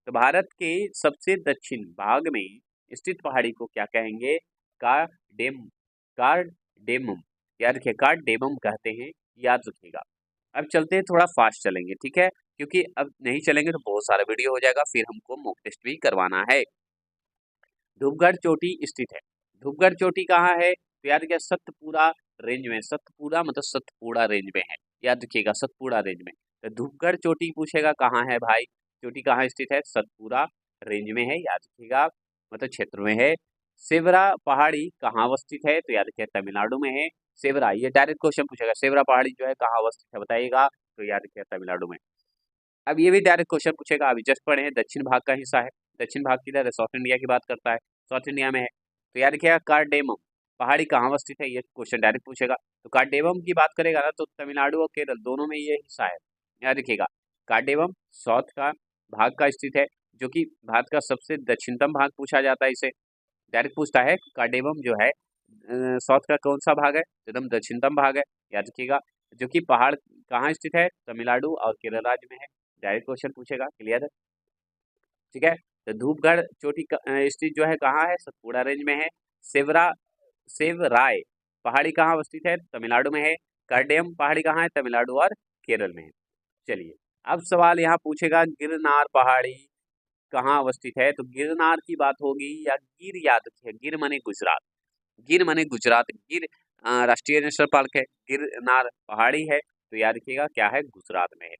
तो भारत के सबसे दक्षिण भाग में स्थित पहाड़ी को क्या कहेंगे? कार्डेम कार्डेमम, याद रखिए कार्डेमम कहते हैं, याद रखिएगा। अब चलते हैं, थोड़ा फास्ट चलेंगे, ठीक है, क्योंकि अब नहीं चलेंगे तो बहुत सारा वीडियो हो जाएगा, फिर हमको मॉक टेस्ट भी करवाना है। धूपगढ़ चोटी स्थित है। धूपगढ़ चोटी कहाँ है? तो याद रखिए सतपुरा रेंज में, सतपुड़ा मतलब सतपुड़ा रेंज में है, याद रखिएगा सतपुड़ा रेंज में। तो धूपगढ़ चोटी पूछेगा कहाँ है भाई, चोटी कहाँ स्थित है, सतपुड़ा रेंज में है, याद रखिएगा मतलब क्षेत्र में है। सेवरा पहाड़ी कहाँ अवस्थित है, तो याद रखिए तमिलनाडु में है। सेवरा, ये डायरेक्ट क्वेश्चन पूछेगा, सेवरा पहाड़ी जो है कहाँ अवस्थित है बताइएगा, तो याद रखिए तमिलनाडु में। अब ये भी डायरेक्ट क्वेश्चन पूछेगा, अभी जस्ट पढ़े हैं, दक्षिण भाग का हिस्सा है। दक्षिण भाग किधर है, साउथ इंडिया की बात करता है, साउथ इंडिया में है। तो याद रखिएगा कार्डेमम पहाड़ी कहाँ अवस्थित है, ये क्वेश्चन डायरेक्ट पूछेगा। तो कार्डेमम की बात करेगा ना तो तमिलनाडु और केरल दोनों में ये हिस्सा है, याद रखिएगा। कार्डेमम साउथ का भाग का स्थित है, जो कि भारत का सबसे दक्षिणतम भाग पूछा जाता है इसे, डायरेक्ट पूछता है कार्डेमम जो है साउथ का कौन सा भाग है, एकदम दक्षिणतम भाग है, याद रखिएगा। जो कि पहाड़ कहाँ स्थित है, तमिलनाडु और केरल राज्य में है, डायरेक्ट क्वेश्चन पूछेगा, क्लियर है, ठीक है। तो धूपगढ़ चोटी स्थित जो है कहाँ है, सतपुड़ा रेंज में है। सेवरा सेवराय पहाड़ी कहाँ अवस्थित है, तमिलनाडु में है। कार्डेयम पहाड़ी कहाँ है, तमिलनाडु और केरल में है। चलिए अब सवाल यहाँ पूछेगा गिरनार पहाड़ी कहाँ अवस्थित है, तो गिरनार की बात होगी या गिर, याद रखिए गिर माने गुजरात, गिर माने गुजरात, गिर राष्ट्रीय नेशनल पार्क है, गिरनार पहाड़ी है, तो याद रखिएगा क्या है, गुजरात में है।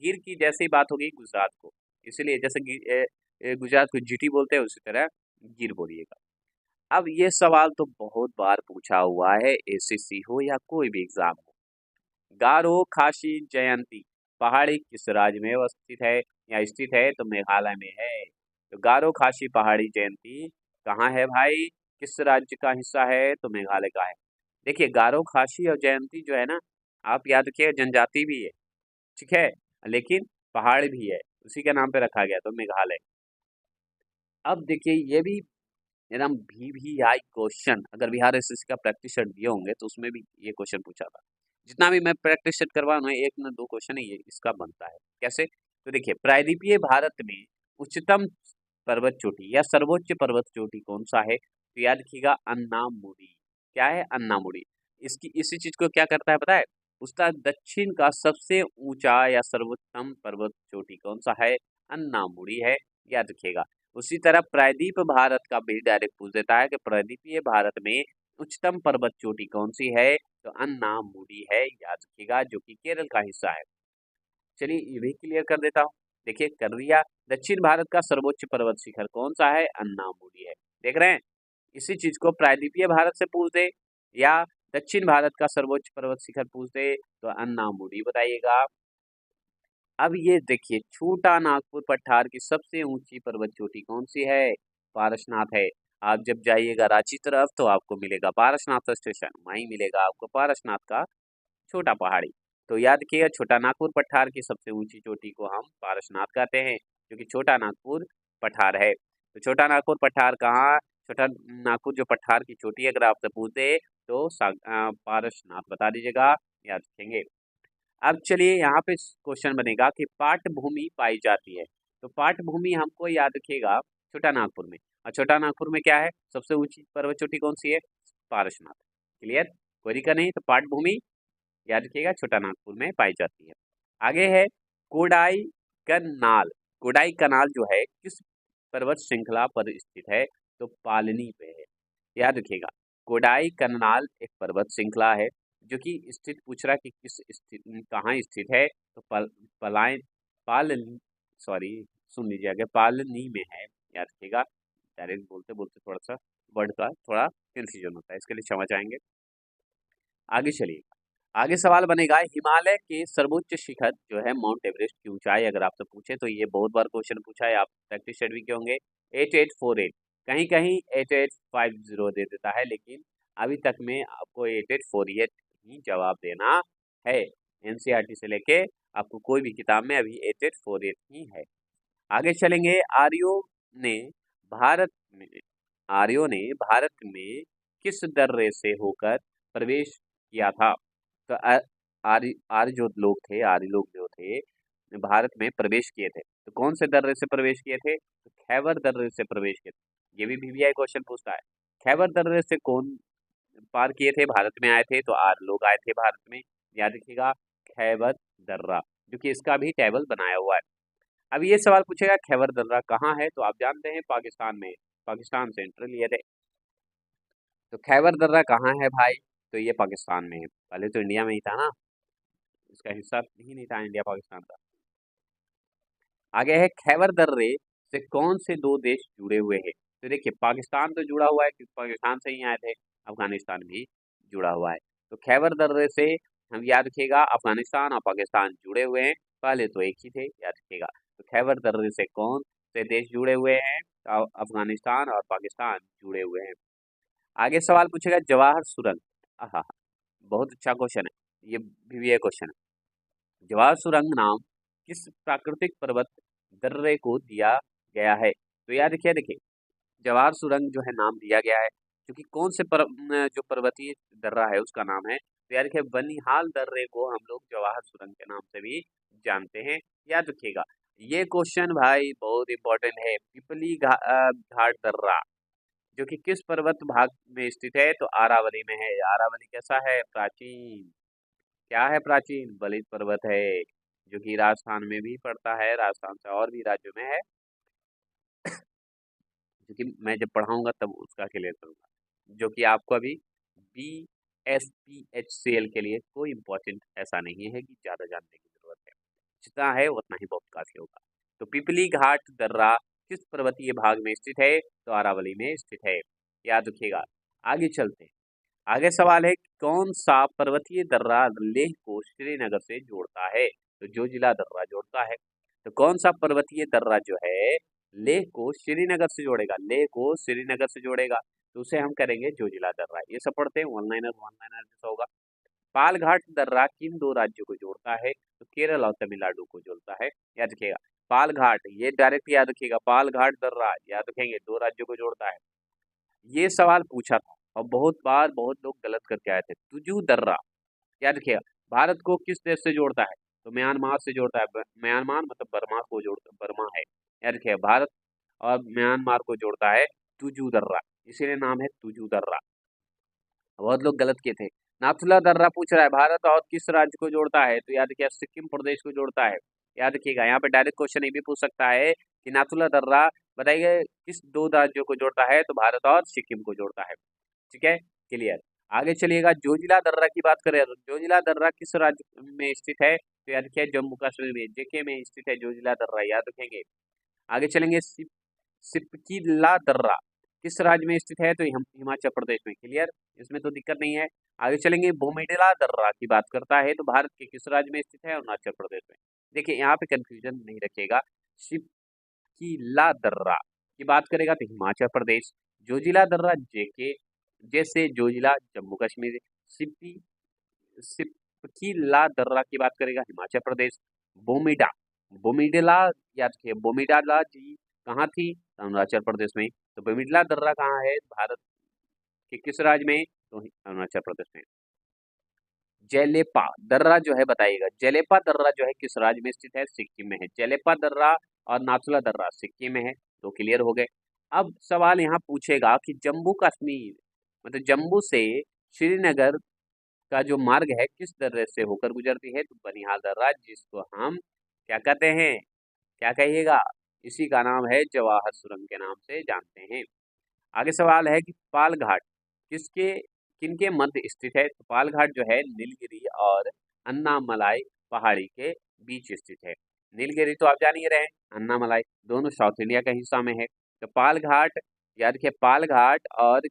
गिर की जैसे ही बात होगी गुजरात को, इसलिए जैसे गुजरात को जीटी बोलते हैं उसी तरह गिर बोलिएगा। अब ये सवाल तो बहुत बार पूछा हुआ है, एसएससी हो या कोई भी एग्जाम हो। गारो खासी जयंती पहाड़ी किस राज्य में अवस्थित है या स्थित है, तो मेघालय में है। तो गारो खासी पहाड़ी जयंती कहाँ है भाई, किस राज्य का हिस्सा है, तो मेघालय का है। देखिए गारो खासी और जयंती जो है ना, आप याद रखिए जनजाति भी है, ठीक है, लेकिन पहाड़ भी है, उसी के नाम पे रखा गया, तो मेघालय। अब देखिए ये भी एकदम VVI क्वेश्चन, अगर बिहार एसएससी का प्रैक्टिस सेट दिए होंगे तो उसमें भी ये क्वेश्चन पूछा था। जितना भी मैं प्रैक्टिस सेट करवा रहा हूँ, एक न दो क्वेश्चन है ये इसका बनता है। कैसे, तो देखिए प्रायद्वीपीय भारत में उच्चतम पर्वत चोटी या सर्वोच्च पर्वत चोटी कौन सा है, तो याद रखिएगा अन्नामुडी। क्या है, अन्नामुडी। इसकी इसी चीज को क्या करता है पता है, उसका दक्षिण का सबसे ऊंचा या सर्वोत्तम पर्वत चोटी कौन सा है, अन्नामुडी है, याद रखिएगा। उसी तरह प्रायद्वीप भारत का भी डायरेक्ट पूछ देता है कि प्रायद्वीपीय भारत में उच्चतम पर्वत चोटी कौन सी है, तो अन्नामुडी है, याद रखिएगा, जो कि केरल का हिस्सा है। चलिए ये भी क्लियर कर देता हूँ, देखिए कर दिया। दक्षिण भारत का सर्वोच्च पर्वत शिखर कौन सा है, अन्नामुडी है, देख रहे हैं। इसी चीज को प्रायद्वीपीय भारत से पूछ दे या दक्षिण भारत का सर्वोच्च पर्वत शिखर पूछ दे तो अन्नामुडी बताइएगा। अब ये देखिए छोटा नागपुर पठार की सबसे ऊंची पर्वत चोटी कौन सी है, पारसनाथ है। आप जब जाइएगा रांची तरफ तो आपको मिलेगा पारसनाथ स्टेशन, वहीं मिलेगा आपको पारसनाथ का छोटा पहाड़ी। तो याद रखिएगा छोटा नागपुर पठार की सबसे ऊंची चोटी को हम पारसनाथ कहते हैं, क्योंकि छोटा नागपुर पठार है। तो छोटा नागपुर पठार कहाँ, छोटा नागपुर जो पठार की चोटी है, अगर आपसे पूछे तो पारसनाथ बता दीजिएगा, याद रखेंगे। अब चलिए यहाँ पे क्वेश्चन बनेगा कि पाठ भूमि पाई जाती है, तो पाठ भूमि हमको याद रखिएगा छोटा नागपुर में, और छोटा नागपुर में क्या है, सबसे ऊंची पर्वत चोटी कौन सी है, पारसनाथ। क्लियर, कोई दिक्कत नहीं, तो पाठ भूमि याद रखिएगा छोटा नागपुर में पाई जाती है। आगे है कोडाई कनाल, कोडाई कनाल जो है किस पर्वत श्रृंखला पर स्थित है, तो पालनी पे है, याद रखिएगा। कोडाई कनाल एक पर्वत श्रृंखला है जो कि स्थित, पूछ रहा कि किस स्थित, कहाँ स्थित है, तो पलायन पाल सॉरी सुन लीजिए आगे, पालनी में है, याद रखिएगा। डायरेक्ट बोलते बोलते थोड़ा सा वर्ड का थोड़ा कंफ्यूजन होता है, इसके लिए क्षमा चाहेंगे। आगे चलिए, आगे सवाल बनेगा हिमालय के सर्वोच्च शिखर जो है माउंट एवरेस्ट की ऊंचाई अगर आपसे पूछे, तो ये बहुत बार क्वेश्चन पूछा है, आप प्रैक्टिस सेट भी के होंगे। 8848, कहीं कहीं 8850 दे देता है, लेकिन अभी तक में आपको 8848 ही जवाब देना है। एनसीईआरटी से लेके आपको कोई भी किताब में अभी 8848 ही है। आगे चलेंगे, ने भारत में आर्यों ने भारत में किस दर्रे से होकर प्रवेश किया था, तो आर्य जो लोग थे, आर्य लोग जो थे भारत में प्रवेश किए थे, तो कौन से दर्रे से प्रवेश किए थे, तो खैबर दर्रे से प्रवेश किए थे। ये भी VVI क्वेश्चन पूछता है, खैबर दर्रे से कौन पार किए थे, भारत में आए थे, तो आर्य लोग आए थे भारत में, याद रखिएगा खैबर दर्रा, जो कि इसका भी टेबल बनाया हुआ है। अब ये सवाल पूछेगा खैबर दर्रा कहाँ है, तो आप जानते हैं पाकिस्तान में, पाकिस्तान सेंट्रल ये थे। तो खैबर दर्रा कहाँ है भाई, तो ये पाकिस्तान में है। पहले तो इंडिया में ही था ना, इसका हिस्सा ही नहीं था इंडिया पाकिस्तान का। आगे है खैबर दर्रे से कौन से दो देश जुड़े हुए हैं। तो देखिए पाकिस्तान तो जुड़ा हुआ है क्योंकि पाकिस्तान से ही आए थे, अफगानिस्तान भी जुड़ा हुआ है। तो खैबर दर्रे से हम याद रखिएगा अफगानिस्तान और पाकिस्तान जुड़े हुए हैं, पहले तो एक ही थे, याद रखिएगा। तो खैबर दर्रे से कौन से देश जुड़े हुए हैं, तो अफगानिस्तान और पाकिस्तान जुड़े हुए हैं। आगे सवाल पूछेगा जवाहर सुरंग। आहा, बहुत अच्छा क्वेश्चन है, ये क्वेश्चन है। जवाहर सुरंग नाम किस प्राकृतिक पर्वत दर्रे को दिया गया है। तो याद रखिए, देखिए जवाहर सुरंग जो है नाम दिया गया है क्योंकि कौन से जो पर्वतीय दर्रा है उसका नाम है। तो याद रखिए बनिहाल दर्रे को हम लोग जवाहर सुरंग के नाम से भी जानते हैं, याद रखिएगा। ये क्वेश्चन भाई बहुत इंपॉर्टेंट है। पिपली घाट दर्रा जो कि किस पर्वत भाग में स्थित है, तो अरावली में है। अरावली कैसा है, प्राचीन, क्या है, प्राचीन बलित पर्वत है, जो कि राजस्थान में भी पड़ता है, राजस्थान से और भी राज्यों में है, जो कि मैं जब पढ़ाऊंगा तब उसका क्लियर करूंगा। जो कि आपको अभी BSPHCL के लिए कोई इंपॉर्टेंट ऐसा नहीं है कि ज़्यादा जानने की जरूरत है, जितना है उतना ही बहुत काफी होगा। तो पिपली घाट दर्रा किस पर्वतीय भाग में स्थित है, तो अरावली में स्थित है, याद रखिएगा। आगे चलते हैं। आगे सवाल है कौन सा पर्वतीय दर्रा लेह को श्रीनगर से जोड़ता है, तो जोजिला दर्रा जोड़ता है। तो कौन सा पर्वतीय दर्रा जो है लेह को श्रीनगर से जोड़ेगा, लेह को श्रीनगर से जोड़ेगा, तो उसे हम करेंगे जोजिला दर्रा। ये सब पढ़ते हैं, वन लाइनर जैसा होगा। पालघाट दर्रा किन दो राज्यों को जोड़ता है, तो केरल और तमिलनाडु को जोड़ता है, याद रखिएगा। पालघाट, ये डायरेक्ट याद रखिएगा, पालघाट दर्रा याद रखेंगे, दो राज्यों को जोड़ता है। ये सवाल पूछा था और बहुत बार बहुत लोग गलत करके आए थे। तुजू दर्रा, याद रखिएगा, भारत को किस देश से जोड़ता है, तो म्यांमार से जोड़ता है। म्यांमार मतलब बर्मा को जोड़ता, बर्मा है, याद रखिएगा, भारत और म्यांमार को जोड़ता है तुजू दर्रा, इसीलिए नाम है तुजू दर्रा। बहुत लोग गलत किए थे। नाथुला दर्रा पूछ रहा है भारत और किस राज्य को जोड़ता है, तो याद रखिएगा सिक्किम प्रदेश को जोड़ता है, याद रखिएगा। यहाँ पे डायरेक्ट क्वेश्चन ये भी पूछ सकता है कि नाथुला दर्रा बताइए किस दो राज्यों को जोड़ता है, तो भारत और सिक्किम को जोड़ता है, ठीक है, क्लियर। आगे चलिएगा, जोजिला दर्रा की बात करें तो जोजिला दर्रा किस राज्य में स्थित है, तो याद रखिए जम्मू कश्मीर में, जेके में स्थित है जोजिला दर्रा, याद रखेंगे। आगे चलेंगे, सिपकीला दर्रा किस राज्य में स्थित है, तो हिमाचल प्रदेश में, क्लियर, इसमें तो दिक्कत नहीं है। आगे चलेंगे, बोमेडिला दर्रा की बात करता है तो भारत के किस राज्य में स्थित है, अरुणाचल प्रदेश में। देखिए यहाँ पे कंफ्यूजन नहीं रखिएगा, सिपकीला दर्रा की बात करेगा तो हिमाचल प्रदेश, जोजिला दर्रा जेके, जैसे जोजिला जम्मू कश्मीर, सिप्पी सिपकीला दर्रा की बात करेगा हिमाचल प्रदेश, बोमिडा बोमिडिला, याद रखिए बोमिडाला जी कहाँ थी, तो अरुणाचल प्रदेश में। तो बोमिडिला दर्रा कहाँ है, भारत के किस राज्य में, तो अरुणाचल प्रदेश में। जेलेपा दर्रा जो है बताइएगा, जेलेपा दर्रा जो है किस राज्य में स्थित है, सिक्किम में है। जेलेपा दर्रा और नाथुला दर्रा सिक्किम में है, तो क्लियर हो गए। अब सवाल यहाँ पूछेगा कि जम्मू कश्मीर मतलब जम्मू से श्रीनगर का जो मार्ग है किस दर्रे से होकर गुजरती है, तो बनिहाल दर्रा, जिसको हम क्या कहते हैं, क्या कहिएगा, इसी का नाम है जवाहर सुरंग के नाम से जानते हैं। आगे सवाल है कि पालघाट किसके किनके मध्य स्थित है, तो पालघाट जो है नीलगिरी और अन्नामलाई पहाड़ी के बीच स्थित है। नीलगिरी तो आप जान ही रहे हैं, अन्नामलाई दोनों साउथ इंडिया का हिस्सा में है। तो पालघाट, याद रखिए पालघाट और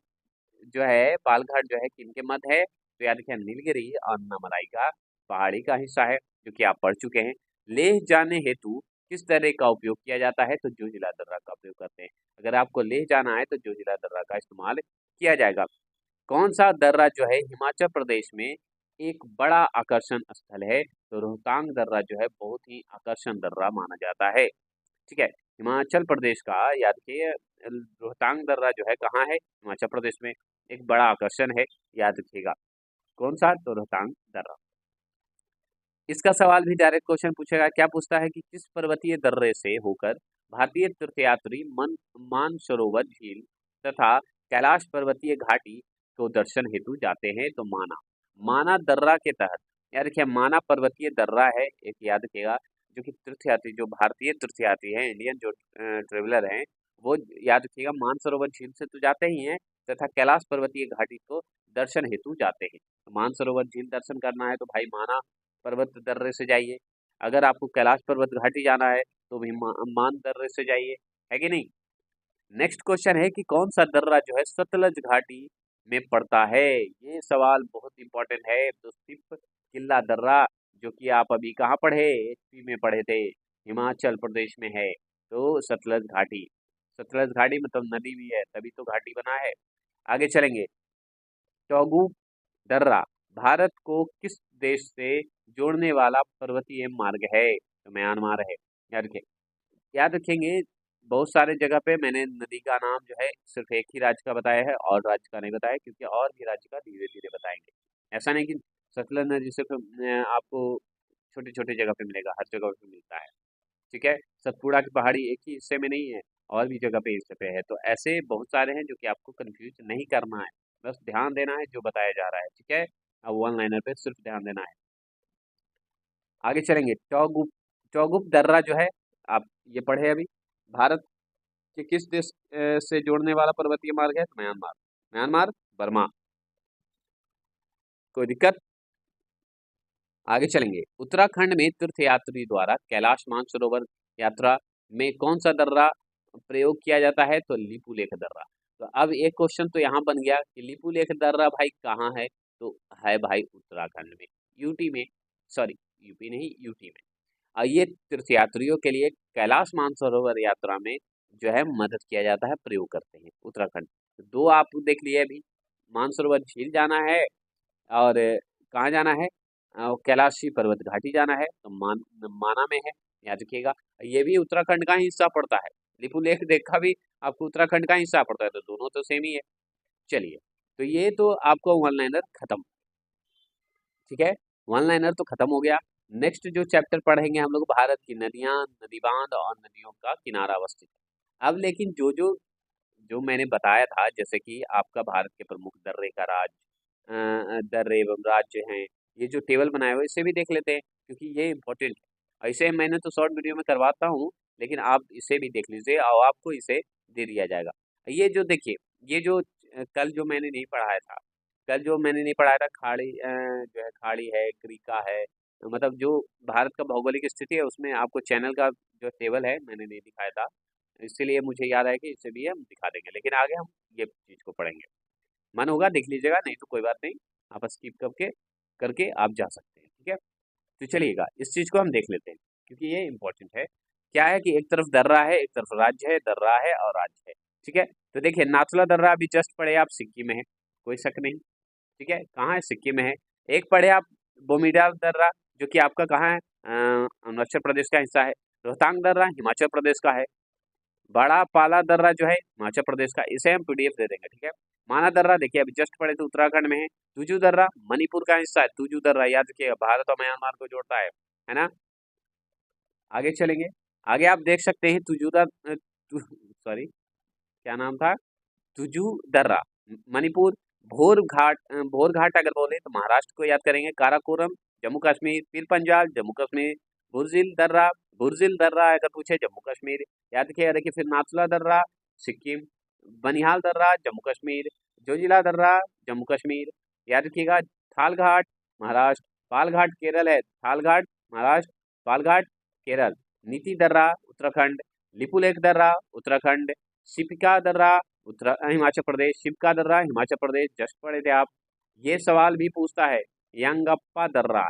जो है पालघाट जो है किनके मध्य है, तो याद रखिए नीलगिरी और अन्नामलाई का पहाड़ी का हिस्सा है, जो कि आप पढ़ चुके हैं। लेह जाने हेतु किस तरह का उपयोग किया जाता है, तो जोजिला दर्रा का उपयोग करते हैं। अगर आपको लेह जाना है तो जोजिला दर्रा का इस्तेमाल किया जाएगा। कौन सा दर्रा जो है हिमाचल प्रदेश में एक बड़ा आकर्षण स्थल है, तो रोहतांग दर्रा जो है बहुत ही आकर्षण दर्रा माना जाता है, ठीक है। हिमाचल प्रदेश का, याद रखिए रोहतांग दर्रा जो है कहाँ है, हिमाचल प्रदेश में, एक बड़ा आकर्षण है, याद रखिएगा। कौन सा, तो रोहतांग दर्रा। इसका सवाल भी डायरेक्ट क्वेश्चन पूछेगा, क्या पूछता है कि किस पर्वतीय दर्रे से होकर भारतीय तीर्थयात्री मानसरोवर झील तथा कैलाश पर्वतीय घाटी को दर्शन हेतु जाते हैं, तो माना माना दर्रा के तहत, याद रखिए माना पर्वतीय दर्रा है एक, याद रखिएगा, जो कि तीर्थयात्री, जो भारतीय तीर्थयात्री हैं, इंडियन जो ट्रेवलर हैं, वो याद रखिएगा मानसरोवर झील से तो जाते ही हैं, तथा कैलाश पर्वतीय घाटी को दर्शन हेतु जाते हैं। तो मानसरोवर झील दर्शन करना है तो भाई माना पर्वत दर्रे से जाइए, अगर आपको कैलाश पर्वत घाटी जाना है तो भी मान दर्रे से जाइए, है कि नहीं। नेक्स्ट क्वेश्चन है कि कौन सा दर्रा जो है सतलज घाटी में पड़ता है। ये सवाल बहुत इंपॉर्टेंट है। तो सिर्फ किला दर्रा जो कि आप अभी कहाँ पढ़े, एचपी में पढ़े थे, हिमाचल प्रदेश में है। तो सतलज घाटी, सतलज घाटी मतलब नदी भी है तभी तो घाटी बना है। आगे चलेंगे। टोगु दर्रा भारत को किस देश से जोड़ने वाला पर्वतीय मार्ग है। तो म्यांमार है। याद रखेंगे बहुत सारे जगह पे मैंने नदी का नाम जो है सिर्फ एक ही राज्य का बताया है और राज्य का नहीं बताया, क्योंकि और भी राज्य का धीरे धीरे बताएंगे। ऐसा नहीं कि सतलज नदी सिर्फ आपको छोटे छोटे जगह पे मिलेगा, हर जगह पे मिलता है। ठीक है, सतपुड़ा की पहाड़ी एक ही हिस्से में नहीं है, और भी जगह पे हिस्से पे है। तो ऐसे बहुत सारे हैं जो कि आपको कंफ्यूज नहीं करना है, बस ध्यान देना है जो बताया जा रहा है। ठीक है, अब वन लाइनर पे सिर्फ ध्यान देना है। आगे चलेंगे। चौगुप, चौगुप दर्रा जो है आप ये पढ़े अभी, भारत के किस देश से जोड़ने वाला पर्वतीय मार्ग है। तो म्यांमार, म्यांमार बर्मा। कोई दिक्कत। आगे चलेंगे। उत्तराखंड में तीर्थ यात्री द्वारा कैलाश मानसरोवर यात्रा में कौन सा दर्रा प्रयोग किया जाता है। तो लिपुलेख दर्रा। तो अब एक क्वेश्चन तो यहाँ बन गया कि लिपुलेख दर्रा भाई कहाँ है। तो है भाई उत्तराखंड में, यूटी में, सॉरी यूपी नहीं यूटी में। और ये तीर्थयात्रियों के लिए कैलाश मानसरोवर यात्रा में जो है मदद किया जाता है, प्रयोग करते हैं उत्तराखंड। तो दो आप देख लिए अभी, मानसरोवर झील जाना है और कहाँ जाना है, कैलाशी पर्वत घाटी जाना है। तो माना में है, याद रखिएगा। ये भी उत्तराखंड का ही हिस्सा पड़ता है। लिपुलेख देखा भी आपको उत्तराखंड का हिस्सा पड़ता है, तो दोनों तो सेम ही है। चलिए, तो ये तो आपको वन लाइनर खत्म। ठीक है, वन लाइनर तो खत्म हो गया। नेक्स्ट जो चैप्टर पढ़ेंगे हम लोग, भारत की नदियां, नदी बांध और नदियों का किनारा अवस्थित है। अब लेकिन जो जो जो मैंने बताया था, जैसे कि आपका भारत के प्रमुख दर्रे का दर्रे एवं राज्य हैं, ये जो टेबल बनाए हुए इसे भी देख लेते हैं, क्योंकि ये इंपॉर्टेंट है। ऐसे मैंने तो शॉर्ट वीडियो में करवाता हूँ, लेकिन आप इसे भी देख लीजिए और आपको इसे दे दिया जाएगा। ये जो देखिए, ये जो कल जो मैंने नहीं पढ़ाया था, कल जो मैंने नहीं पढ़ाया था, खाड़ी जो है खाड़ी है, क्रीका है, तो मतलब जो भारत का भौगोलिक स्थिति है उसमें आपको चैनल का जो टेबल है मैंने नहीं दिखाया था, इसलिए मुझे याद है कि इसे भी हम दिखा देंगे। लेकिन आगे हम ये चीज़ को पढ़ेंगे, मन होगा देख लीजिएगा, नहीं तो कोई बात नहीं, आप स्किप करके करके आप जा सकते हैं। ठीक है, तो चलिएगा इस चीज़ को हम देख लेते हैं, क्योंकि ये इंपॉर्टेंट है। क्या है कि एक तरफ दर्रा है, एक तरफ राज्य है, दर्रा है और राज्य है। ठीक है, तो देखिए नाथुला दर्रा अभी जस्ट पड़े आप सिक्किम में है, कोई शक नहीं। ठीक है, कहाँ है, सिक्किम में है। एक पढ़े आप बोमीडाल दर्रा, जो कि आपका कहाँ है, अरुणाचल प्रदेश का हिस्सा है। रोहतांग दर्रा हिमाचल प्रदेश का है। बड़ा पाला दर्रा जो है हिमाचल प्रदेश का, इसे हम पीडीएफ दे देंगे। ठीक है, माना दर्रा देखिए अभी जस्ट पढ़े तो उत्तराखंड में है। तुजू दर्रा मणिपुर का हिस्सा है। तुजू दर्रा याद रखिएगा, भारत और म्यांमार को जोड़ता है ना। आगे चलेंगे, आगे आप देख सकते हैं सॉरी क्या नाम था, तुजू दर्रा मणिपुर। भोर घाट अगर बोले तो महाराष्ट्र को याद करेंगे। काराकोरम जम्मू कश्मीर, पीर पंजाल जम्मू कश्मीर, बुर्जिल दर्रा अगर पूछे जम्मू कश्मीर, याद रखिएगा। देखिए फिर नाथुला दर्रा सिक्किम, बनिहाल दर्रा जम्मू कश्मीर, जोजिला दर्रा जम्मू कश्मीर, याद रखिएगा। थालघाट महाराष्ट्र, पालघाट केरल है, थालघाट महाराष्ट्र, पालघाट केरल। नीति दर्रा उत्तराखंड, लिपुलेख दर्रा उत्तराखंड, शिपिका दर्रा हिमाचल प्रदेश, शिपका दर्रा हिमाचल प्रदेश, जस्ट पढ़े थे आप। ये सवाल भी पूछता है, यंगप्पा दर्रा,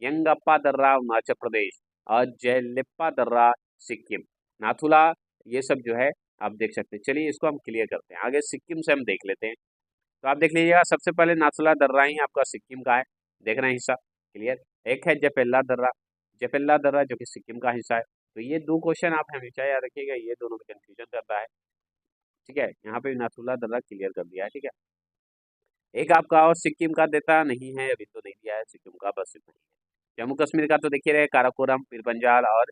यंगप्पा दर्रा हिमाचल प्रदेश और जयलिप्पा दर्रा सिक्किम, नाथुला, ये सब जो है आप देख सकते हैं। चलिए इसको हम क्लियर करते हैं, आगे सिक्किम से हम देख लेते हैं। तो आप देख लीजिएगा, सबसे पहले नाथुला दर्रा ही आपका सिक्किम का है, देख रहे हैं हिस्सा क्लियर। एक है जपेल्ला दर्रा जो कि सिक्किम का हिस्सा है। तो ये दो क्वेश्चन आप हमेशा याद रखिएगा, ये दोनों में कंफ्यूजन करता है। ठीक है, यहाँ पे नाथुला दर्रा क्लियर कर दिया है। ठीक है, एक आपका और सिक्किम का देता नहीं है, अभी तो नहीं दिया है सिक्किम का, बस इतना ही है। जम्मू कश्मीर का तो देखिए रहे, काराकोरम, पीरपंजाल और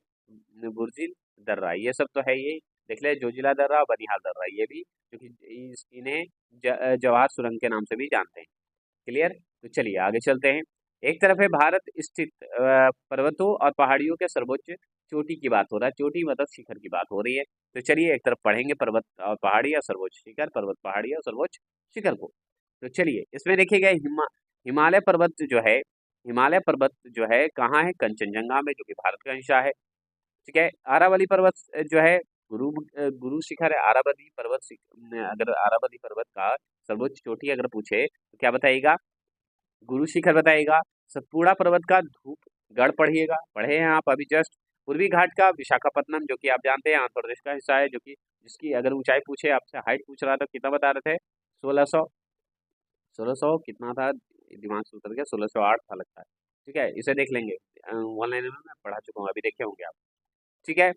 बुर्जिल दर्रा, ये सब तो है ही। देख ले जोजिला दर्रा, बनिहाल दर्रा, ये भी क्योंकि इन्हें जवाहर सुरंग के नाम से भी जानते हैं। क्लियर, तो चलिए आगे चलते हैं। एक तरफ है भारत स्थित पर्वतों और पहाड़ियों के सर्वोच्च चोटी की बात हो रहा है, चोटी मतलब शिखर की बात हो रही है। तो चलिए एक तरफ पढ़ेंगे पर्वत और पहाड़ी और सर्वोच्च शिखर, पर्वत पहाड़ी और सर्वोच्च शिखर को। तो चलिए इसमें देखिएगा हिमालय पर्वत जो है, हिमालय पर्वत जो है कहाँ है, कंचनजंगा में, जो कि भारत का हिस्सा है। ठीक है, आरावली पर्वत जो है गुरु शिखर है, आरावली पर्वत अगर आरावली पर्वत का सर्वोच्च चोटी अगर पूछे तो क्या बताइएगा, गुरु शिखर बताइएगा। सतपुड़ा पर्वत का धूप गढ़ पढ़िएगा, पढ़े हैं आप अभी जस्ट। पूर्वी घाट का विशाखापट्टनम, जो कि आप जानते हैं आंध्र प्रदेश का हिस्सा है, जो कि जिसकी अगर ऊंचाई पूछे आपसे, हाइट पूछ रहा था कितना बता रहे थे, 1600, 1600 कितना था, दिमाग से उतर गया, 1608 था लगता है। ठीक है, इसे देख लेंगे, ऑनलाइन में मैं पढ़ा चुका हूँ, अभी देखे होंगे आप। ठीक है,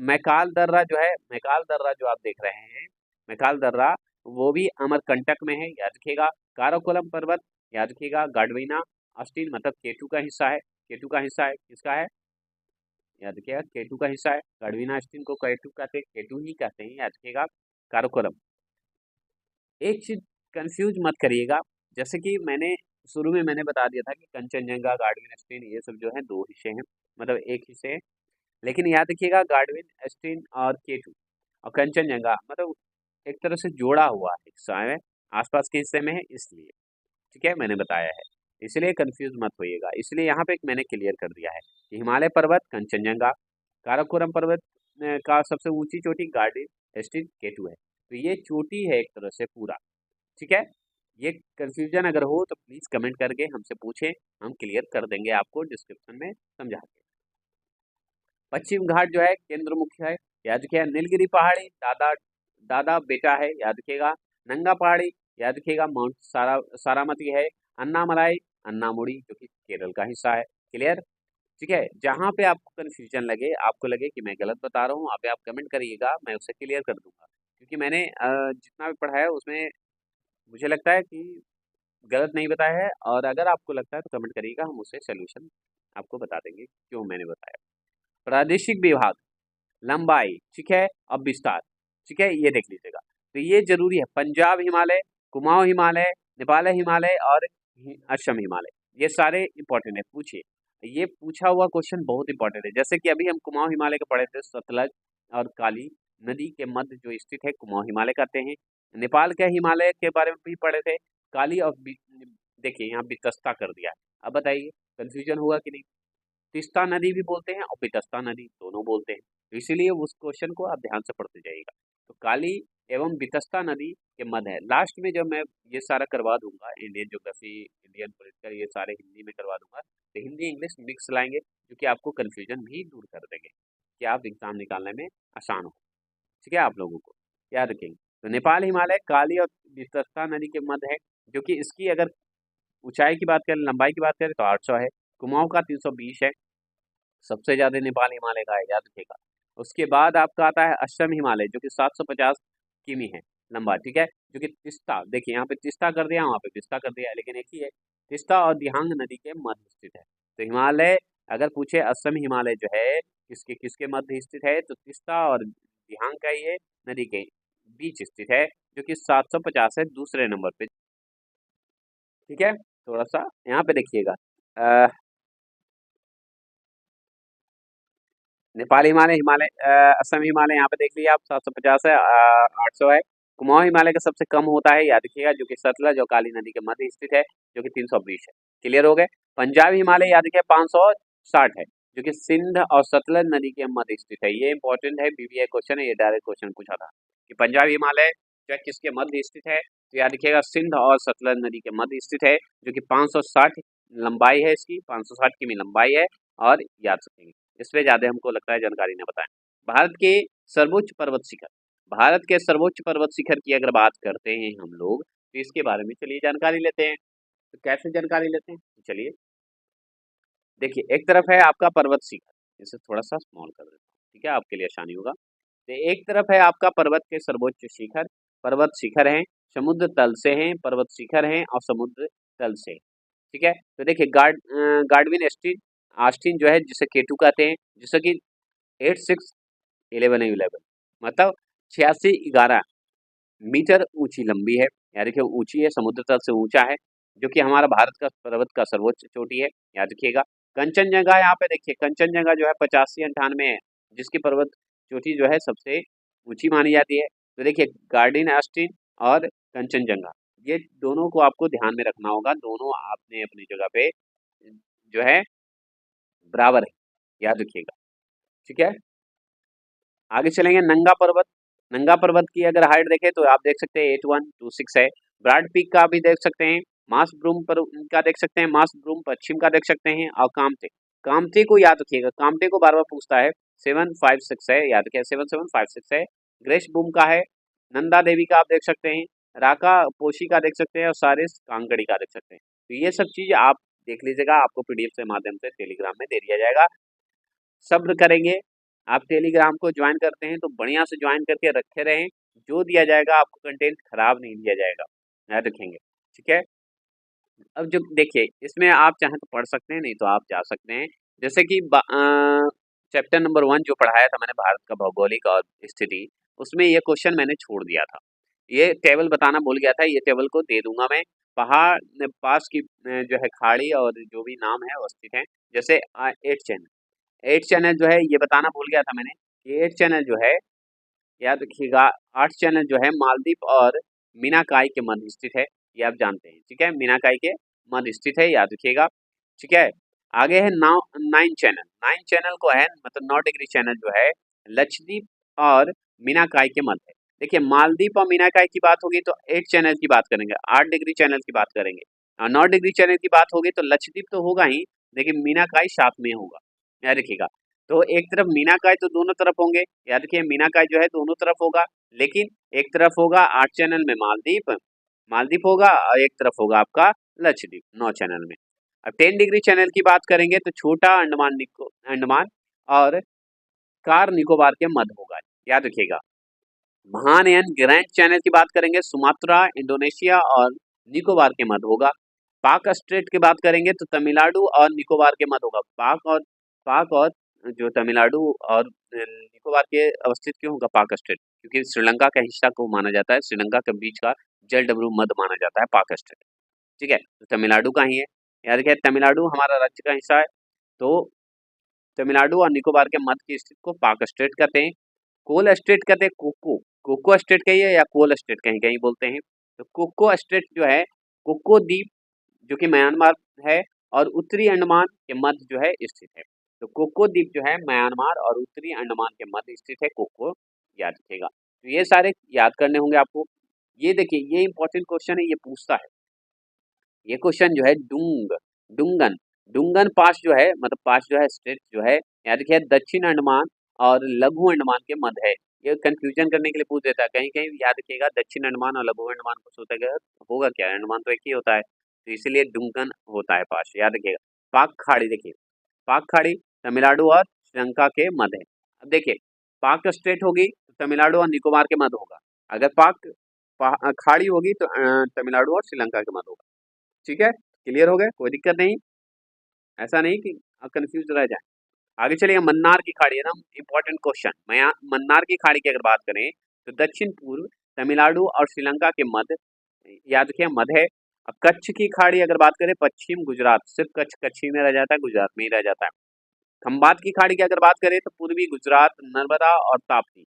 मैकाल दर्रा जो है, मैकाल दर्रा जो आप देख रहे हैं, मैकाल दर्रा वो भी अमरकंटक में है, याद रखिएगा। काराकोरम पर्वत याद रखिएगा, गाडवीना अस्टीन मतलब केटू का हिस्सा है, केटू का हिस्सा है, किसका है, याद रखिएगा, केटू का हिस्सा है। गाडवीना अस्टीन को केटू कहते हैं, केटू ही कहते हैं, याद रखिएगा। काराकोरम, एक चीज कंफ्यूज मत करिएगा, जैसे कि मैंने शुरू में मैंने बता दिया था कि कंचनजंगा, गाडविन अस्टीन ये सब जो है दो हिस्से हैं, मतलब एक हिस्से हैं। लेकिन याद रखिएगा गार्डविन एस्टीन और केटू और कंचनजंगा मतलब एक तरह से जोड़ा हुआ है हिस्सा है, आसपास के हिस्से में है इसलिए। ठीक है, मैंने बताया है, इसलिए कंफ्यूज मत होइएगा, इसलिए यहाँ पे मैंने क्लियर कर दिया है कि हिमालय पर्वत कंचनजंगा, काराकोरम पर्वत का सबसे ऊंची चोटी गार्डविन एस्टीन केटू है। तो ये चोटी है एक तरह से पूरा। ठीक है, ये कंफ्यूजन अगर हो तो प्लीज कमेंट करके हमसे पूछें, हम क्लियर कर देंगे आपको डिस्क्रिप्शन में समझा के। पश्चिम घाट जो है केंद्र मुख्य है, याद रखिएगा। नीलगिरी पहाड़ी दादा दादा बेटा है, याद रखिएगा। नंगा पहाड़ी याद रखिएगा, माउंट सारामती है। अन्नामलाई अन्नामुड़ी जो कि केरल का हिस्सा है। क्लियर। ठीक है, जहाँ पे आपको कन्फ्यूजन लगे, आपको लगे कि मैं गलत बता रहा हूँ, अभी आप कमेंट करिएगा, मैं उसे क्लियर कर दूंगा, क्योंकि मैंने जितना भी पढ़ा है उसमें मुझे लगता है कि गलत नहीं बताया है, और अगर आपको लगता है तो कमेंट करिएगा, हम उसे सोल्यूशन आपको बता देंगे क्यों मैंने बताया। प्रादेशिक विभाग, लंबाई, ठीक है, अब विस्तार, ठीक है, ये देख लीजिएगा। तो ये जरूरी है, पंजाब हिमालय, कुमाऊं हिमालय, नेपाल हिमालय और असम हिमालय, ये सारे इंपॉर्टेंट है, पूछिए। ये पूछा हुआ क्वेश्चन बहुत इंपॉर्टेंट है, जैसे कि अभी हम कुमाऊं हिमालय के पढ़े थे, सतलज और काली नदी के मध्य जो स्थित है कुमाऊं हिमालय कहते हैं। नेपाल के हिमालय के बारे में भी पढ़े थे, काली और देखिए यहाँ वितस्ता कर दिया है। अब बताइए कंफ्यूजन हुआ कि नहीं। तिस्ता नदी भी बोलते हैं और वितस्ता नदी दोनों बोलते हैं, तो इसीलिए उस क्वेश्चन को आप ध्यान से पढ़ते जाइएगा। तो काली एवं वितस्ता नदी के मध्य है। लास्ट में जब मैं ये सारा करवा दूंगा, इंडियन ज्योग्राफी, इंडियन पॉलिटिकल, ये सारे हिंदी में करवा दूंगा, तो हिंदी इंग्लिश मिक्स लाएंगे, जो कि आपको कन्फ्यूजन भी दूर कर देंगे, कि आप एग्जाम निकालने में आसान हो। ठीक है, आप लोगों को याद रखेंगे। तो नेपाल हिमालय काली और वितस्ता नदी के मध्य है, जो कि इसकी अगर ऊंचाई की बात करें, लंबाई की बात करें तो 800 है। कुमाऊं का 320 है, सबसे ज्यादा नेपाल हिमालय का है, याद रखिएगा। उसके बाद आपका आता है असम हिमालय, जो कि 750 किमी है लंबा, ठीक है। जो कि तिस्ता, देखिए यहाँ पे तिस्ता कर दिया, वहाँ पे तिस्ता कर दिया, लेकिन एक ही है। तिस्ता और दिहांग नदी के मध्य स्थित है। तो हिमालय अगर पूछे, असम हिमालय जो है किसके किसके मध्य स्थित है, तो तिस्ता और दिहांग का ये नदी के बीच स्थित है, जो कि 750 है दूसरे नंबर पे। ठीक है, थोड़ा सा यहाँ पे देखिएगा, नेपाल हिमालय, हिमालय असम हिमालय यहाँ पे देख लिया आप, 750 है, 800 है। कुमाऊं हिमालय का सबसे कम होता है, याद रखिएगा, जो कि सतलज और काली नदी के मध्य स्थित है, जो कि 320 है। क्लियर हो गए। पंजाब हिमालय याद रखिए 560 है, जो कि सिंध और सतलज नदी के मध्य स्थित है। ये इंपॉर्टेंट है, बीबीए क्वेश्चन है, ये डायरेक्ट क्वेश्चन पूछा था कि पंजाब हिमालय जो है किसके मध्य स्थित है, तो याद रखिएगा सिंध और सतलज नदी के मध्य स्थित है, जो कि 560 लंबाई है, इसकी 560 किमी लंबाई है। और याद रखेंगे, इसमें ज्यादा हमको लगता है जानकारी ने बताएं। भारत के सर्वोच्च पर्वत शिखर, भारत के सर्वोच्च पर्वत शिखर की अगर बात करते हैं हम लोग, तो इसके बारे में चलिए जानकारी लेते हैं। तो कैसे जानकारी लेते हैं, तो चलिए देखिए, एक तरफ है आपका पर्वत शिखर, इसे थोड़ा सा स्मॉल कर देता हूँ, ठीक है, आपके लिए आसानी होगा। तो एक तरफ है आपका पर्वत के सर्वोच्च शिखर, पर्वत शिखर है, समुद्र तल से हैं, पर्वत शिखर हैं और समुद्र तल से। ठीक है, तो देखिए गार्डविन एस्टीन आस्टीन जो है, जिसे केटू कहते हैं, जिसे कि 8611 मतलब 8611 मीटर ऊंची लंबी है, यानी कि ऊंची है, समुद्र तल से ऊंचा है। जो कि हमारा भारत का पर्वत का सर्वोच्च चोटी है, याद रखिएगा। कंचनजंगा यहाँ पे देखिए, कंचनजंगा जो है 85-98 है, जिसकी पर्वत चोटी जो है सबसे ऊंची मानी जाती है। तो देखिए गार्डिन एस्टीन और कंचनजंगा, ये दोनों को आपको ध्यान में रखना होगा, दोनों आपने अपनी जगह पे जो है बराबर है, याद रखिएगा। ठीक है, आगे चलेंगे। नंगा पर्वत, नंगा पर्वत की अगर हाइट देखें तो आप देख सकते हैं 8126 है। ब्राड पीक का भी देख सकते हैं, मास ब्रूम पर का देख सकते हैं, मास ब्रूम पश्चिम का देख सकते हैं, और कामते, कामते को याद रखिएगा, कामते को बार बार पूछता है, 756 है, याद रखिए 7756 है। ग्रेश बूम का है, नंदा देवी का आप देख सकते हैं, राका पोशी का देख सकते हैं, और सारिस कांगड़ी का देख सकते हैं। तो ये सब चीज आप देख लीजिएगा, आपको पीडीएफ के माध्यम से टेलीग्राम में दे दिया जाएगा। सब्र करेंगे, आप टेलीग्राम को ज्वाइन करते हैं तो बढ़िया से ज्वाइन करके रखे रहें, जो दिया जाएगा आपको कंटेंट खराब नहीं दिया जाएगा, याद रखेंगे। ठीक है, अब जो देखिए इसमें आप चाहें तो पढ़ सकते हैं, नहीं तो आप जा सकते हैं। जैसे कि चैप्टर नंबर 1 जो पढ़ाया था मैंने, भारत का भौगोलिक और स्थिति, उसमें ये क्वेश्चन मैंने छोड़ दिया था, ये टेबल बताना भूल गया था, ये टेबल को दे दूंगा मैं। पहाड़ पास की जो है खाड़ी और जो भी नाम है वो स्थित है, जैसे 8 चैनल, 8 चैनल जो है ये बताना भूल गया था मैंने, कि 8 चैनल जो है, याद रखिएगा, 8 चैनल जो है मालदीव और मीनाकाई के मध्य स्थित है, ये आप जानते हैं। ठीक है, मीनाकाई के मध्य स्थित है, याद रखिएगा। ठीक है, आगे है 9 चैनल, 9 चैनल को है मतलब 9 डिग्री चैनल जो है लक्षद्वीप और मीनाकाई के मध्य है। देखिए मालदीव और मीनाकाई की बात होगी तो 8 चैनल की बात करेंगे, 8 डिग्री चैनल की बात करेंगे, और 9 डिग्री चैनल की बात होगी तो लक्षद्वीप तो होगा ही, लेकिन मीनाकाई साथ में होगा, याद रखिएगा। तो एक तरफ मीनाकाई तो दोनों तरफ होंगे, याद रखिए मीनाकाई जो है दोनों तरफ होगा, लेकिन एक तरफ होगा 8 चैनल में मालदीव, मालदीव होगा, और एक तरफ होगा आपका लक्षद्वीप 9 चैनल में। अब 10 डिग्री चैनल की बात करेंगे तो छोटा अंडमान अंडमान और कार निकोबार के मध्य होगा, याद रखिएगा। महानयन ग्रैंड चैनल की बात करेंगे, सुमात्रा, इंडोनेशिया और निकोबार के मध्य होगा। पाक स्ट्रेट की बात करेंगे तो तमिलनाडु और निकोबार के मध्य होगा। पाक और जो तमिलनाडु और निकोबार के अवस्थित क्यों होगा पाक स्ट्रेट, क्योंकि श्रीलंका का हिस्सा को माना जाता है, श्रीलंका के बीच का जल डमरू मध्य माना जाता है पाक स्ट्रेट। ठीक है, तो तमिलनाडु का ही है, याद रखिए तमिलनाडु हमारा राज्य का हिस्सा है, तो तमिलनाडु और निकोबार के मध्य की स्थिति को पाक स्ट्रेट कहते हैं। कोल स्टेट कहते हैं कोको, कोको स्टेट कहिए या कोल स्टेट कहीं कहीं बोलते हैं। तो कोको स्टेट जो है, कोको द्वीप जो कि म्यांमार है और उत्तरी अंडमान के मध्य जो है स्थित है। तो कोको द्वीप जो है म्यांमार और उत्तरी अंडमान के मध्य स्थित है, कोको, याद रखिएगा। तो ये सारे याद करने होंगे आपको। ये देखिए ये इंपॉर्टेंट क्वेश्चन है, ये पूछता है, ये क्वेश्चन जो है डुंगन, डुंगन पास जो है मतलब पास जो है स्टेट जो है, याद रखिए दक्षिण अंडमान और लघु अंडमान के मध्य है। ये कंफ्यूजन करने के लिए पूछ देता है, कहीं कहीं याद रखिएगा दक्षिण अंडमान और लघु अंडमान को सोचा गया होगा क्या, अंडमान तो एक ही होता है, तो इसीलिए डुंगन होता है पास, याद रखिएगा। पाक खाड़ी देखिए, पाक खाड़ी तमिलनाडु और श्रीलंका के मध्य है। अब देखिए पाक स्टेट होगी तो तमिलनाडु और निकोबार के मध्य होगा, अगर खाड़ी होगी तो तमिलनाडु और श्रीलंका के मध्य होगा। ठीक है, क्लियर हो गए, कोई दिक्कत नहीं, ऐसा नहीं कि कंफ्यूज रह जाए। आगे चलिए, मन्नार की खाड़ी है ना, इंपॉर्टेंट क्वेश्चन। मैं यहाँ मन्नार की खाड़ी की अगर बात करें तो दक्षिण पूर्व तमिलनाडु और श्रीलंका के मध्य, याद रखिए मध्य है। अब कच्छ की खाड़ी अगर बात करें पश्चिम गुजरात, सिर्फ कच्छ ही में रह जाता है, गुजरात में ही रह जाता है। खंबात की खाड़ी की अगर बात करें तो पूर्वी गुजरात, नर्मदा और ताप्ती,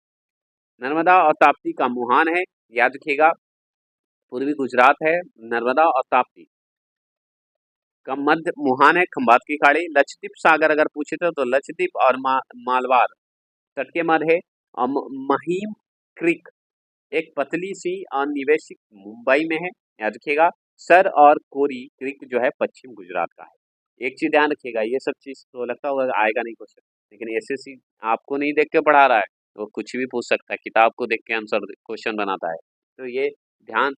नर्मदा और ताप्ती का मुहान है, याद रखिएगा पूर्वी गुजरात है, नर्मदा और ताप्ती का मध्य मुहान है, खंबात की खाड़ी। लक्षद्वीप सागर अगर पूछे तो लक्षद्वीप और मालवार तट के मध्य है। और महीम क्रीक एक पतली सी अनिवेशित मुंबई में है, याद रखिएगा। सर और कोरी क्रीक जो है पश्चिम गुजरात का है। एक चीज ध्यान रखिएगा, ये सब चीज तो लगता होगा आएगा नहीं क्वेश्चन, लेकिन एसएससी आपको नहीं देख के पढ़ा रहा है, वो कुछ भी पूछ सकता है, किताब को देख के आंसर क्वेश्चन बनाता है। तो ये ध्यान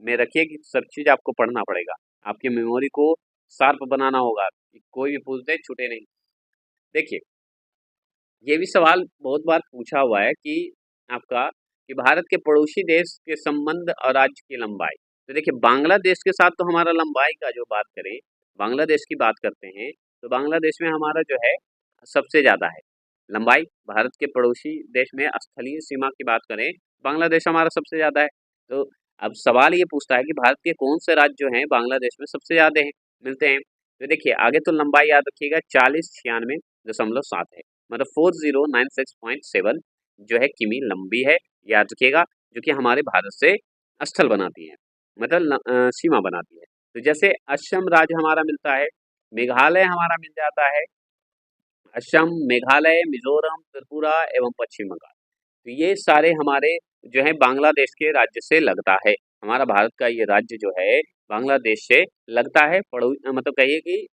में रखिए कि सब चीज आपको पढ़ना पड़ेगा, आपकी मेमोरी को शार्प बनाना होगा, कि कोई भी पूछ दे छूटे नहीं। देखिए ये भी सवाल बहुत बार पूछा हुआ है कि आपका, कि भारत के पड़ोसी देश के संबंध और राज्य की लंबाई। तो देखिए बांग्लादेश के साथ तो हमारा लंबाई का जो बात करें, बांग्लादेश की बात करते हैं तो बांग्लादेश में हमारा जो है सबसे ज्यादा है लंबाई। भारत के पड़ोसी देश में स्थलीय सीमा की बात करें, बांग्लादेश हमारा सबसे ज्यादा है। तो अब सवाल ये पूछता है कि भारत के कौन से राज्य जो हैं बांग्लादेश में सबसे ज़्यादा हैं मिलते हैं। तो देखिए आगे तो लंबाई याद रखिएगा 4096.7 है, मतलब 4096.7 जो है किमी लंबी है, याद रखिएगा, जो कि हमारे भारत से स्थल बनाती है, मतलब सीमा बनाती है। तो जैसे असम राज्य हमारा मिलता है, मेघालय हमारा मिल जाता है, असम, मेघालय, मिजोरम, त्रिपुरा एवं पश्चिम बंगाल। तो ये सारे हमारे जो है बांग्लादेश के राज्य से लगता है। हमारा भारत का ये राज्य जो है बांग्लादेश से लगता है, मतलब कहिए कि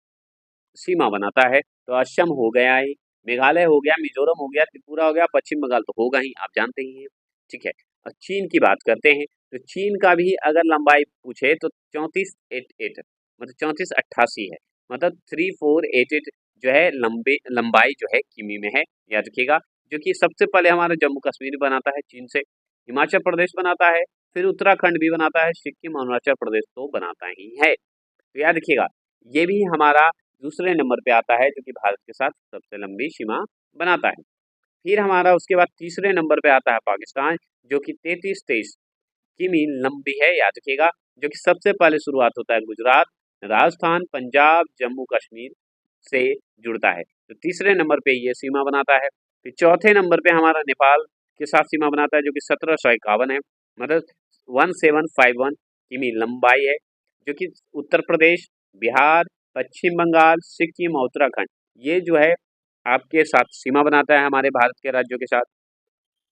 सीमा बनाता है। तो असम हो गया ही, मेघालय हो गया, मिजोरम हो गया, त्रिपुरा हो गया, पश्चिम बंगाल तो होगा ही, आप जानते ही हैं। ठीक है। और चीन की बात करते हैं, तो चीन का भी अगर लंबाई पूछे तो 3488, मतलब 3488 है, मतलब 3488 जो है लंबाई जो है किमी में है, याद रखिएगा। जो कि सबसे पहले हमारा जम्मू कश्मीर बनाता है चीन से, हिमाचल प्रदेश बनाता है, फिर उत्तराखंड भी बनाता है, सिक्किम, अरुणाचल प्रदेश तो बनाता ही है। तो याद रखिएगा, ये भी हमारा दूसरे नंबर पे आता है, जो कि भारत के साथ सबसे लंबी सीमा बनाता है। फिर हमारा उसके बाद तीसरे नंबर पे आता है पाकिस्तान, जो कि 3323 किमी लंबी है, याद रखिएगा। जो कि सबसे पहले शुरुआत होता है गुजरात, राजस्थान, पंजाब, जम्मू कश्मीर से जुड़ता है। तो तीसरे नंबर पे ये सीमा बनाता है। फिर चौथे नंबर पे हमारा नेपाल के साथ सीमा बनाता है, जो कि 1751 है, मतलब 1751 किमी लंबाई है। जो कि उत्तर प्रदेश, बिहार, पश्चिम बंगाल, सिक्किम और उत्तराखंड, ये जो है आपके साथ सीमा बनाता है हमारे भारत के राज्यों के साथ।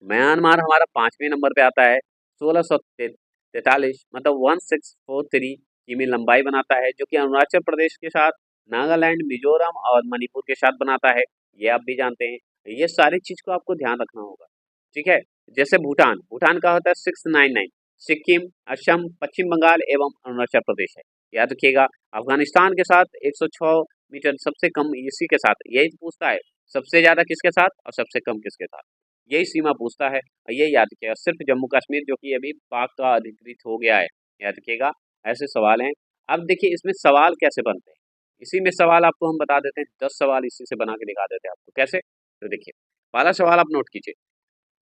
म्यांमार हमारा 5वें नंबर पे आता है, 1643, मतलब 1643 किमी लंबाई बनाता है, जो कि अरुणाचल प्रदेश के साथ, नागालैंड, मिजोरम और मणिपुर के साथ बनाता है। ये आप भी जानते हैं। ये सारी चीज को आपको ध्यान रखना होगा। ठीक है। जैसे भूटान, भूटान का होता है 699, सिक्किम, असम, पश्चिम बंगाल एवं अरुणाचल प्रदेश है, याद रखिएगा। अफगानिस्तान के साथ 106 मीटर, सबसे कम इसी के साथ, यही तो पूछता है, सबसे ज्यादा किसके साथ और सबसे कम किसके साथ, यही सीमा पूछता है। और ये याद रखिएगा, सिर्फ जम्मू कश्मीर जो कि अभी पाक का अधिकृत हो गया है, याद रखिएगा। ऐसे सवाल हैं। अब देखिए इसमें सवाल कैसे बनते हैं, इसी में सवाल आपको हम बता देते हैं, 10 सवाल इसी से बना के दिखा देते हैं आपको कैसे। तो देखिए पहला सवाल आप नोट कीजिए,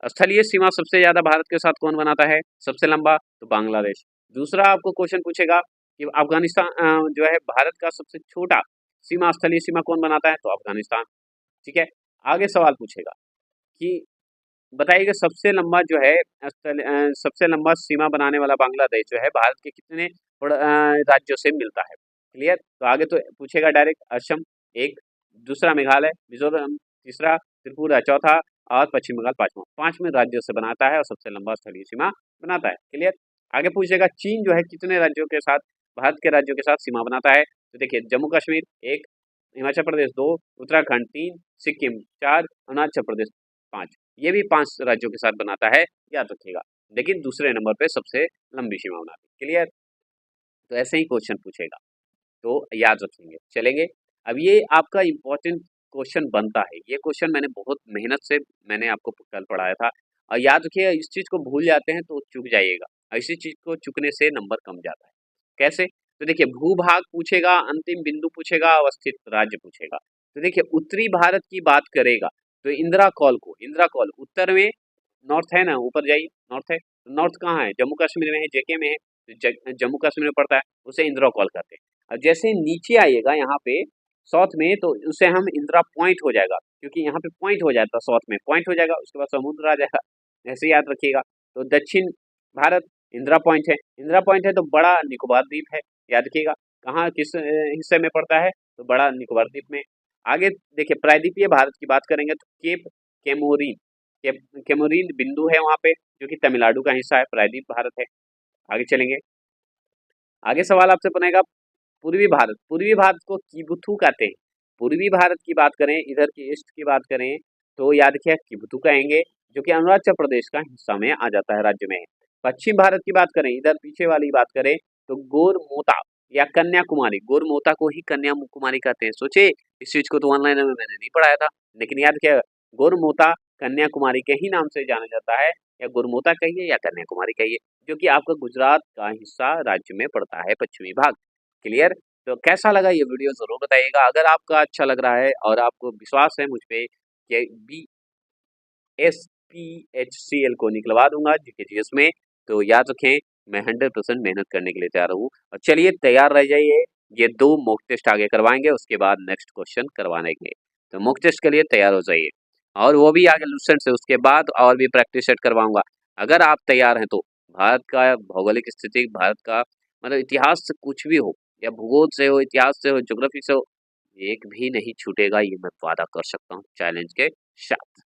स्थलीय सीमा सबसे ज्यादा भारत के साथ कौन बनाता है, सबसे लंबा, तो बांग्लादेश। दूसरा आपको क्वेश्चन पूछेगा कि अफगानिस्तान जो है भारत का सबसे छोटा सीमा, स्थलीय सीमा कौन बनाता है, तो अफगानिस्तान। ठीक है। आगे सवाल पूछेगा कि बताइएगा सबसे लंबा जो है सबसे लंबा सीमा बनाने वाला बांग्लादेश जो है भारत के कितने राज्यों से मिलता है। क्लियर। तो आगे तो पूछेगा डायरेक्ट, असम एक, दूसरा मेघालय, मिजोरम तीसरा, त्रिपुरा चौथा और पश्चिम बंगाल पांचवा, 5वें राज्यों से बनाता है और सबसे लंबा स्थलीय सीमा बनाता है। क्लियर। आगे पूछेगा चीन जो है कितने राज्यों के साथ, भारत के राज्यों के साथ सीमा बनाता है। तो देखिए जम्मू कश्मीर एक, हिमाचल प्रदेश दो, उत्तराखंड तीन, सिक्किम चार, अरुणाचल प्रदेश पाँच, ये भी 5 राज्यों के साथ बनाता है, याद रखिएगा। लेकिन दूसरे नंबर पे सबसे लंबी सीमा बनाती है। क्लियर। तो ऐसे ही क्वेश्चन पूछेगा, तो याद रखेंगे, चलेंगे। अब ये आपका इम्पोर्टेंट क्वेश्चन बनता है, ये क्वेश्चन मैंने बहुत मेहनत से मैंने आपको कल पढ़ाया था। और याद रखिएगा, इस चीज को भूल जाते हैं तो चूक जाइएगा, ऐसी चीज को चुकने से नंबर कम जाता है। कैसे, तो देखिए भूभाग पूछेगा, अंतिम बिंदु पूछेगा, अवस्थित राज्य पूछेगा। तो देखिए उत्तरी भारत की बात करेगा, तो इंदिरा कॉल को, इंदिरा कॉल उत्तर में, नॉर्थ है ना, ऊपर जाइए, नॉर्थ है, तो नॉर्थ कहाँ है, जम्मू कश्मीर में है, जेके में है, तो जम्मू कश्मीर में पड़ता है, उसे इंदिरा कॉल करते हैं। अब जैसे नीचे आइएगा यहाँ पे साउथ में, तो उसे हम इंदिरा पॉइंट हो जाएगा, क्योंकि यहाँ पे पॉइंट हो जाता है, साउथ में पॉइंट हो जाएगा, उसके बाद समुद्र आ जाएगा, ऐसे याद रखिएगा। तो दक्षिण भारत इंदिरा पॉइंट है, इंदिरा पॉइंट है तो बड़ा निकोबार द्वीप है, याद रखिएगा। कहाँ किस हिस्से में पड़ता है, तो बड़ा निकोबार द्वीप में। आगे देखिए प्रायद्वीपीय भारत की बात करेंगे तो केप केमोरिन, केमोरिन बिंदु है वहाँ पे, जो कि तमिलनाडु का हिस्सा है, प्रायद्वीप भारत है। आगे चलेंगे, आगे सवाल आपसे बनेगा पूर्वी भारत, पूर्वी भारत को किबुथु कहते हैं। पूर्वी भारत की बात करें, इधर की ईस्ट की बात करें, तो याद रखिए किबुथु कहेंगे, जो कि अरुणाचल प्रदेश का हिस्सा में आ जाता है, राज्य में। पश्चिम भारत की बात करें, इधर पीछे वाली बात करें, तो गोरमोता या कन्याकुमारी, गोरमोता को ही कन्याकुमारी कहते हैं। सोचे इस चीज को तो ऑनलाइन में मैंने नहीं पढ़ाया था, लेकिन याद रखिए गोरमोता कन्याकुमारी के ही नाम से जाना जाता है, या गोरमोता कहिए या कन्याकुमारी कहिए, जो कि आपका गुजरात का हिस्सा राज्य में पड़ता है, पश्चिमी भाग। क्लियर। तो कैसा लगा ये वीडियो जरूर बताइएगा। अगर आपका अच्छा लग रहा है और आपको विश्वास है मुझ पे कि BSPHCL को निकलवा दूंगा GK GS में, तो याद रखें मैं 100% मेहनत करने के लिए तैयार हूँ। और चलिए तैयार रह जाइए, ये 2 मॉक टेस्ट आगे करवाएँगे, उसके बाद नेक्स्ट क्वेश्चन करवाएँगे। तो मॉक टेस्ट के लिए तैयार हो जाइए, और वो भी आगे लूसेंट से, उसके बाद और भी प्रैक्टिस सेट करवाऊँगा। अगर आप तैयार हैं तो भारत का भौगोलिक स्थिति, भारत का मतलब इतिहास से कुछ भी हो, या भूगोल से हो, इतिहास से हो, ज्योग्राफी से हो, एक भी नहीं छूटेगा, ये मैं वादा कर सकता हूँ चैलेंज के साथ।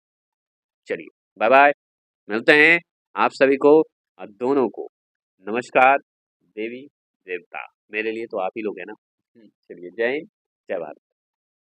चलिए, बाय-बाय, मिलते हैं आप सभी को दोनों को। नमस्कार, देवी-देवता, मेरे लिए तो आप ही लोग हैं ना। चलिए, जय हिंद, जय भारत।